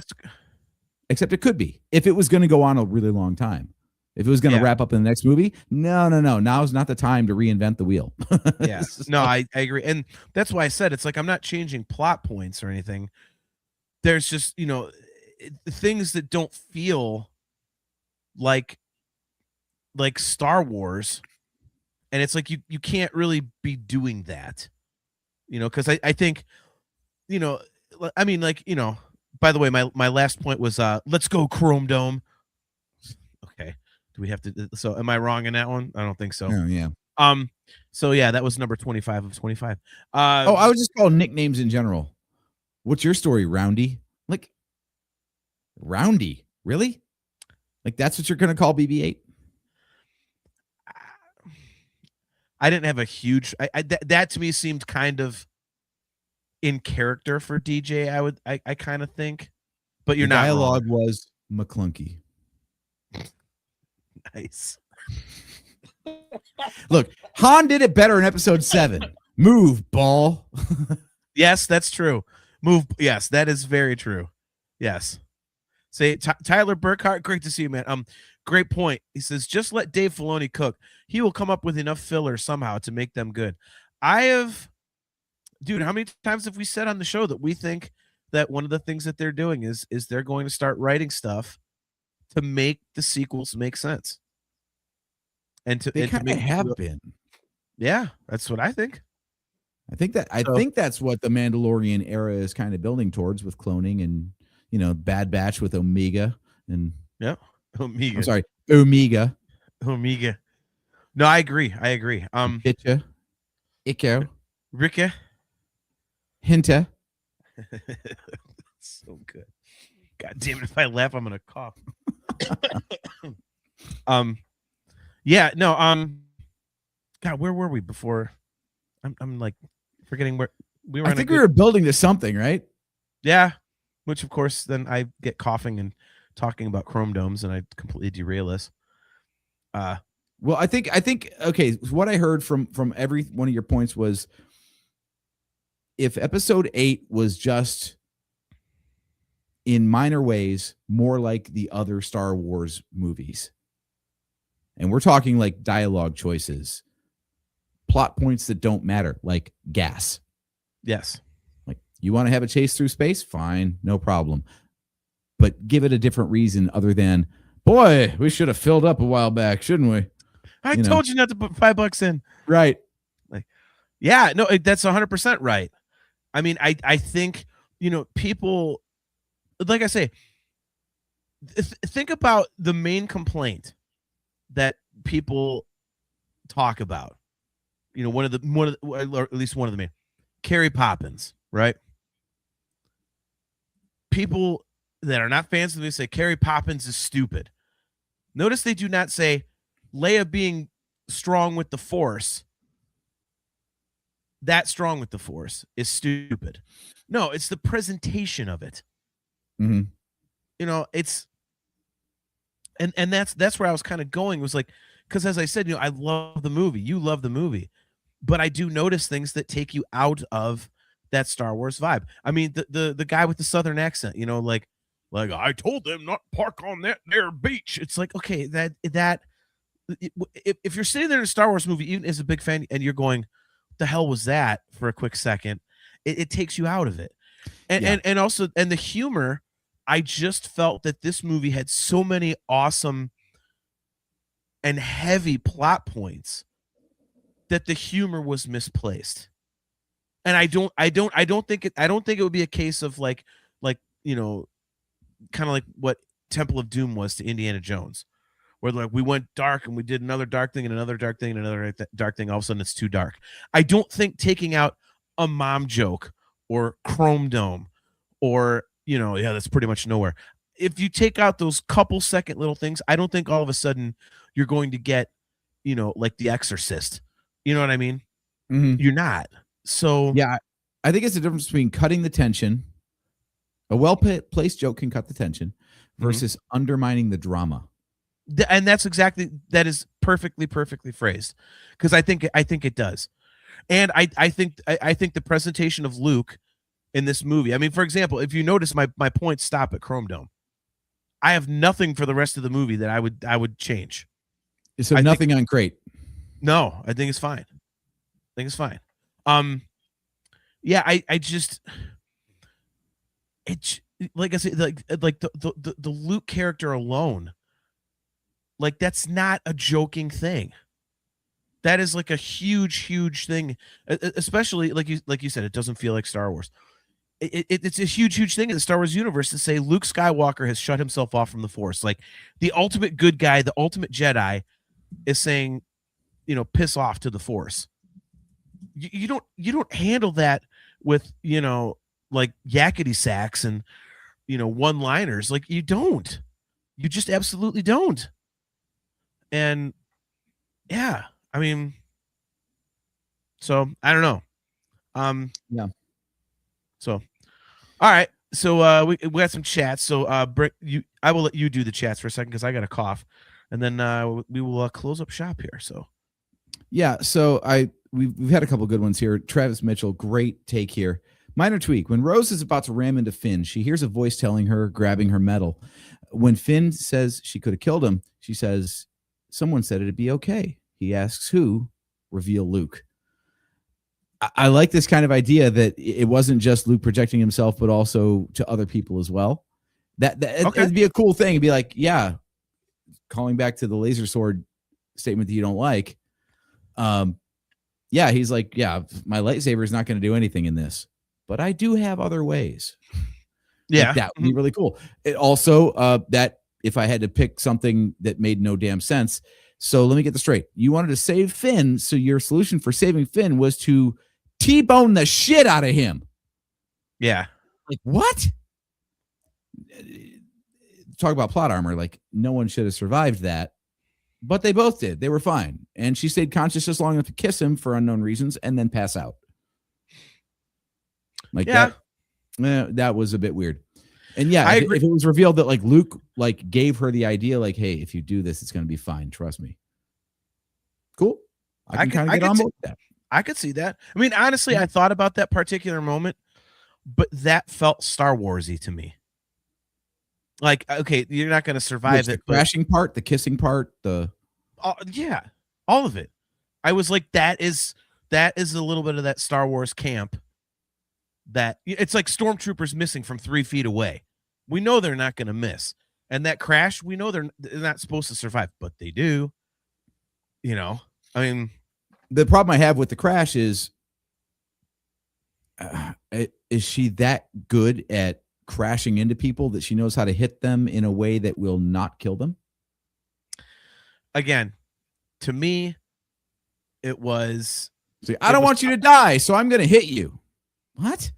it could be if it was going to go on a really long time. If it was going to wrap up in the next movie, no. Now's not the time to reinvent the wheel. Yeah, no, I agree, and that's why I said it's like I'm not changing plot points or anything. There's just things that don't feel like Star Wars, and it's like you can't really be doing that, because I think, I mean, by the way, my last point was let's go Chrome Dome. Okay, do we have to? So am I wrong in that one? I don't think so. Oh, yeah. So yeah, that was number 25 of 25. I would just call nicknames in general. What's your story, Roundy? Like, Roundy, really? Like that's what you're gonna call BB-8? I didn't have a huge. That to me seemed kind of in character for DJ. I kind of think, but you're not. Dialogue wrong. was McClunky. Nice. Look, Han did it better in episode 7. Move, ball. Yes, that's true. Move. Yes, that is very true. Yes. Say Tyler Burkhart, great to see you, man. Great point. He says, just let Dave Filoni cook. He will come up with enough filler somehow to make them good. Dude, how many times have we said on the show that we think that one of the things that they're doing is they're going to start writing stuff to make the sequels make sense? And they kind of have been. Yeah, that's what I think. I think that's what the Mandalorian era is kind of building towards with cloning and Bad Batch with Omega and Omega. I'm sorry, Omega. No, I agree. Bitcha, Icko, Ricka, Hinta. So good. God damn it! If I laugh, I'm gonna cough. Yeah. No. God, where were we before? I'm like forgetting where we were. I think we were building to something, right? Yeah, which of course then I get coughing and talking about chrome domes, and I completely derail this. Well, I think okay. What I heard from every one of your points was, if episode 8 was just in minor ways more like the other Star Wars movies, and we're talking like dialogue choices, plot points that don't matter, like gas. Yes. Like, you want to have a chase through space? Fine, no problem. But give it a different reason other than, boy, we should have filled up a while back, shouldn't we? I told you not to put $5 in. Right. Like, yeah, no, that's 100% right. I mean, I think, people, like I say, think about the main complaint that people talk about. Or at least one of the main, Carrie Poppins, right? People that are not fans of me say Carrie Poppins is stupid. Notice they do not say Leia being strong with the Force, that strong with the Force, is stupid. No, it's the presentation of it. Mm-hmm. It's and that's where I was kind of going, was like, because as I said, I love the movie. You love the movie. But I do notice things that take you out of that Star Wars vibe. I mean, the guy with the Southern accent, like I told them not to park on that there beach. It's like, okay, if you're sitting there in a Star Wars movie, even as a big fan, and you're going, the hell was that, for a quick second, it takes you out of it. And also the humor, I just felt that this movie had so many awesome and heavy plot points that the humor was misplaced. And I don't think it would be a case of like kind of like what Temple of Doom was to Indiana Jones, where like we went dark and we did another dark thing and another dark thing and another dark thing. All of a sudden it's too dark. I don't think taking out a mom joke or Chrome Dome or, that's pretty much nowhere. If you take out those couple second little things, I don't think all of a sudden you're going to get, like The Exorcist. You know what I mean? Mm-hmm. You're not. So yeah, I think it's the difference between cutting the tension. A well-placed joke can cut the tension versus undermining the drama. And that is perfectly phrased, because I think it does. And I think the presentation of Luke in this movie, I mean, for example, if you notice, my points stop at Chrome Dome. I have nothing for the rest of the movie that I would change. So nothing on Crate. No, I think it's fine. Yeah, I just, it's like I said, like the Luke character alone, like, that's not a joking thing. That is like a huge thing, especially like you said, it doesn't feel like Star Wars. It's a huge thing in the Star Wars universe to say Luke Skywalker has shut himself off from the Force. Like, the ultimate good guy, the ultimate Jedi, is saying, piss off to the Force. You don't handle that with, like yakety sacks and, one-liners. Like, you just absolutely don't. And yeah, I mean, so I don't know. Yeah. So, all right. So we got some chats. So I will let you do the chats for a second because I got a cough, and then we will close up shop here. So yeah. So we've had a couple good ones here. Travis Mitchell, great take here. Minor tweak. When Rose is about to ram into Finn, she hears a voice telling her, grabbing her medal. When Finn says she could have killed him, she says, someone said it'd be okay. He asks who, reveal Luke. I like this kind of idea that it wasn't just Luke projecting himself, but also to other people as well. It'd be a cool thing. It'd be like, yeah, calling back to the laser sword statement that you don't like. Yeah, he's like, yeah, my lightsaber is not going to do anything in this, but I do have other ways. Yeah, like, that would be really cool. It also, that if I had to pick something that made no damn sense. So let me get this straight. You wanted to save Finn, so your solution for saving Finn was to T-bone the shit out of him. Yeah. Like, what? Talk about plot armor. Like, no one should have survived that. But they both did. They were fine. And she stayed conscious just long enough to kiss him for unknown reasons and then pass out. Like that was a bit weird. And yeah, if it was revealed that like Luke like gave her the idea, like, hey, if you do this, it's going to be fine. Trust me. Cool. I can kind of get on board with that. I could see that. I mean, honestly, I thought about that particular moment, but that felt Star Warsy to me. Like, okay, you're not going to survive the crashing part, the kissing part, yeah, all of it. I was like, that is a little bit of that Star Wars camp. That it's like stormtroopers missing from 3 feet away. We know they're not going to miss, and that crash, we know they're not supposed to survive, but they do. You know, I mean, the problem I have with the crash is she that good at crashing into people that she knows how to hit them in a way that will not kill them? Again, to me, it was. See, I don't want you to die, so I'm going to hit you. What?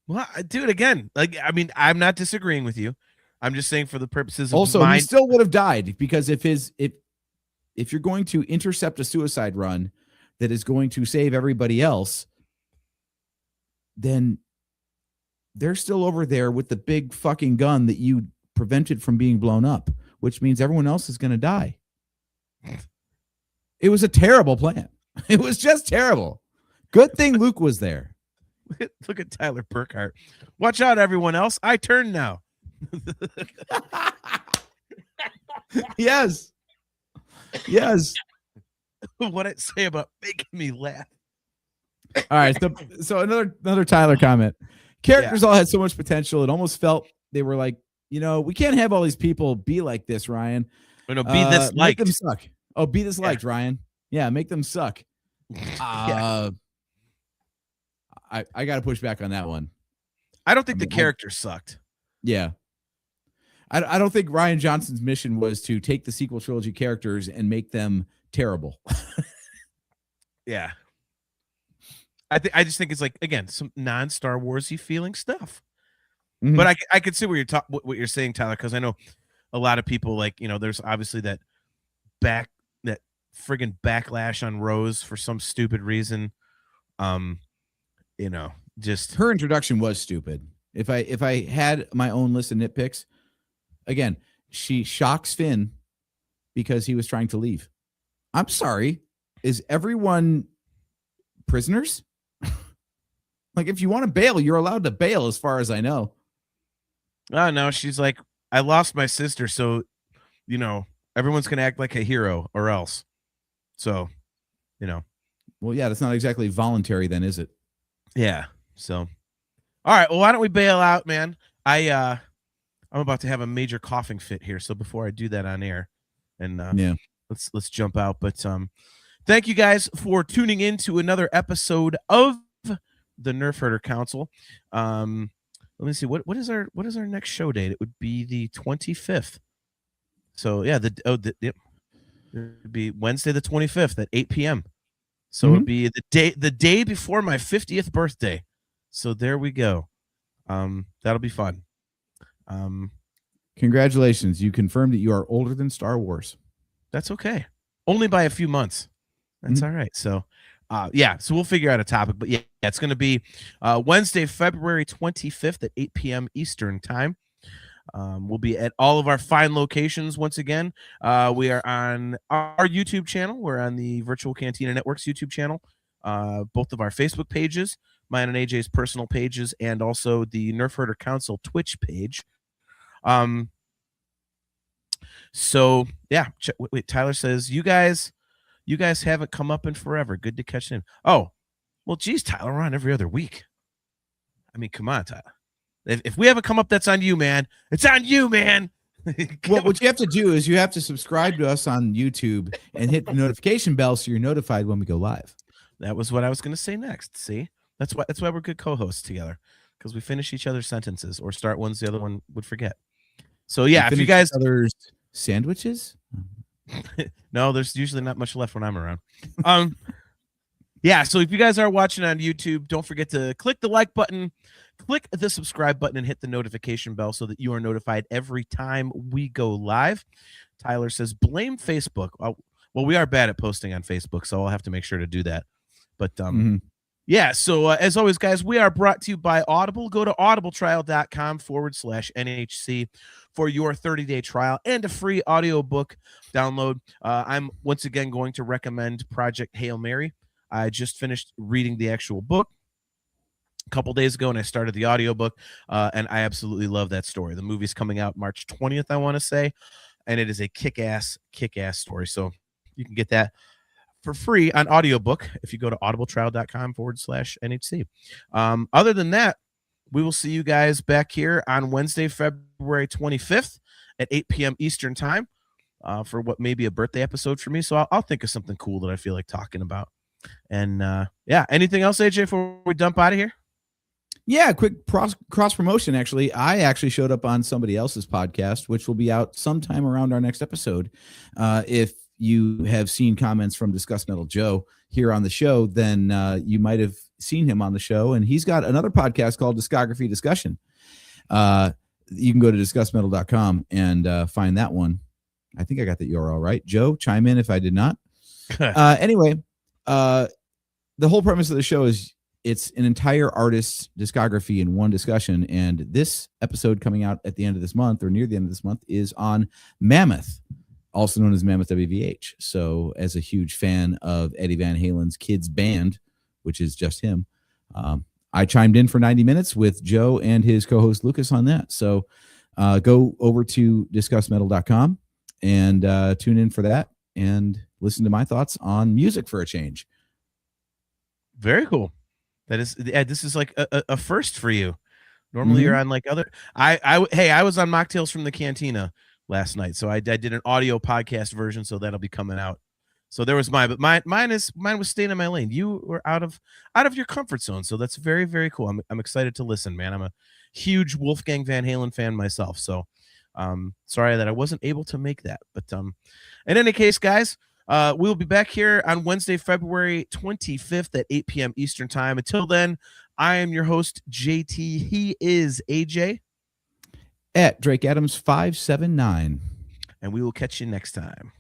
Well, dude, again, like, I mean, I'm not disagreeing with you. I'm just saying for the purposes of also, he still would have died because if you're going to intercept a suicide run that is going to save everybody else, then they're still over there with the big fucking gun that you prevented from being blown up, which means everyone else is going to die. It was a terrible plan. It was just terrible. Good thing Luke was there. Look at Tyler Burkhart. Watch out, everyone else. I turn now. Yes. Yes. What it say about making me laugh? All right. So another Tyler comment. Characters all had so much potential. It almost felt they were like, we can't have all these people be like this, Ryan. Be this liked. Make them suck. Oh, be this liked, Ryan. Yeah, make them suck. I got to push back on that one. I don't think the characters sucked. Yeah. I don't think Rian Johnson's mission was to take the sequel trilogy characters and make them terrible. Yeah. I just think it's like, again, some non-Star Wars-y feeling stuff. Mm-hmm. But I could see what you're saying, Tyler, because I know a lot of people like, there's obviously that friggin' backlash on Rose for some stupid reason. Just her introduction was stupid. If I had my own list of nitpicks, again, she shocks Finn because he was trying to leave. I'm sorry. Is everyone prisoners? Like, if you want to bail, you're allowed to bail, as far as I know. Oh, no, she's like, I lost my sister, so, everyone's going to act like a hero or else. So, Well, yeah, that's not exactly voluntary then, is it? Yeah. So, all right. Well, why don't we bail out, man? I'm about to have a major coughing fit here. So before I do that on air, and let's jump out. But thank you guys for tuning in to another episode of the Nerf Herder Council. Let me see what is our next show date? It would be the 25th. So yeah, it would be Wednesday the 25th at 8 p.m. So it'd be the day before my 50th birthday. So there we go. That'll be fun. Congratulations. You confirmed that you are older than Star Wars. That's okay. Only by a few months. That's all right. So so we'll figure out a topic, but yeah, it's going to be Wednesday, February 25th at 8 p.m. Eastern time. We'll be at all of our fine locations once again. We are on our YouTube channel. We're on the Virtual Cantina Network's YouTube channel. Both of our Facebook pages, mine and AJ's personal pages, and also the Nerf Herder Council Twitch page. So yeah, wait, Tyler says, you guys haven't come up in forever. Good to catch in. Oh, well, geez, Tyler, we're on every other week. I mean, come on, Tyler. If we haven't come up, that's on you, man. It's on you, man. Well, what you have to do is you have to subscribe to us on YouTube and hit the notification bell so you're notified when we go live. That was what I was going to say next. See, that's why we're good co-hosts together, because we finish each other's sentences or start ones the other one would forget. So yeah, if you guys others sandwiches, no, there's usually not much left when I'm around. Yeah, so if you guys are watching on YouTube, don't forget to click the like button, click the subscribe button, and hit the notification bell so that you are notified every time we go live. Tyler says, blame Facebook. Well, we are bad at posting on Facebook, so I'll have to make sure to do that. But yeah, so as always, guys, we are brought to you by Audible. Go to audibletrial.com/NHC for your 30-day trial and a free audiobook download. I'm once again going to recommend Project Hail Mary. I just finished reading the actual book a couple days ago, and I started the audiobook, and I absolutely love that story. The movie's coming out March 20th, I want to say, and it is a kick-ass story. So you can get that for free on audiobook if you go to audibletrial.com/NHC. Other than that, we will see you guys back here on Wednesday, February 25th at 8 p.m. Eastern time for what may be a birthday episode for me. So I'll think of something cool that I feel like talking about. And yeah, anything else, AJ, before we dump out of here? Yeah, quick cross promotion. Actually, I actually showed up on somebody else's podcast, which will be out sometime around our next episode. If you have seen comments from Discuss Metal Joe here on the show, then you might have seen him on the show. And he's got another podcast called Discography Discussion. You can go to discussmetal.com and find that one. I think I got the URL right. Joe, chime in if I did not. Anyway, the whole premise of the show is it's an entire artist's discography in one discussion. And this episode coming out at the end of this month or near the end of this month is on Mammoth, also known as Mammoth WVH. So as a huge fan of Eddie Van Halen's kids band, which is just him, I chimed in for 90 minutes with Joe and his co-host Lucas on that. So go over to discussmetal.com and tune in for that and listen to my thoughts on music for a change. Very cool. That is, this is like a first for you. Normally you're on like other, I was on Mocktails from the Cantina last night. So I did an audio podcast version. So that'll be coming out. So there was mine, but mine was staying in my lane. You were out of your comfort zone. So that's very, very cool. I'm excited to listen, man. I'm a huge Wolfgang Van Halen fan myself. So sorry that I wasn't able to make that, but in any case, guys, we'll be back here on Wednesday, February 25th at 8 p.m. Eastern time. Until then, I am your host, JT. He is AJ at Drake Adams 579, and we will catch you next time.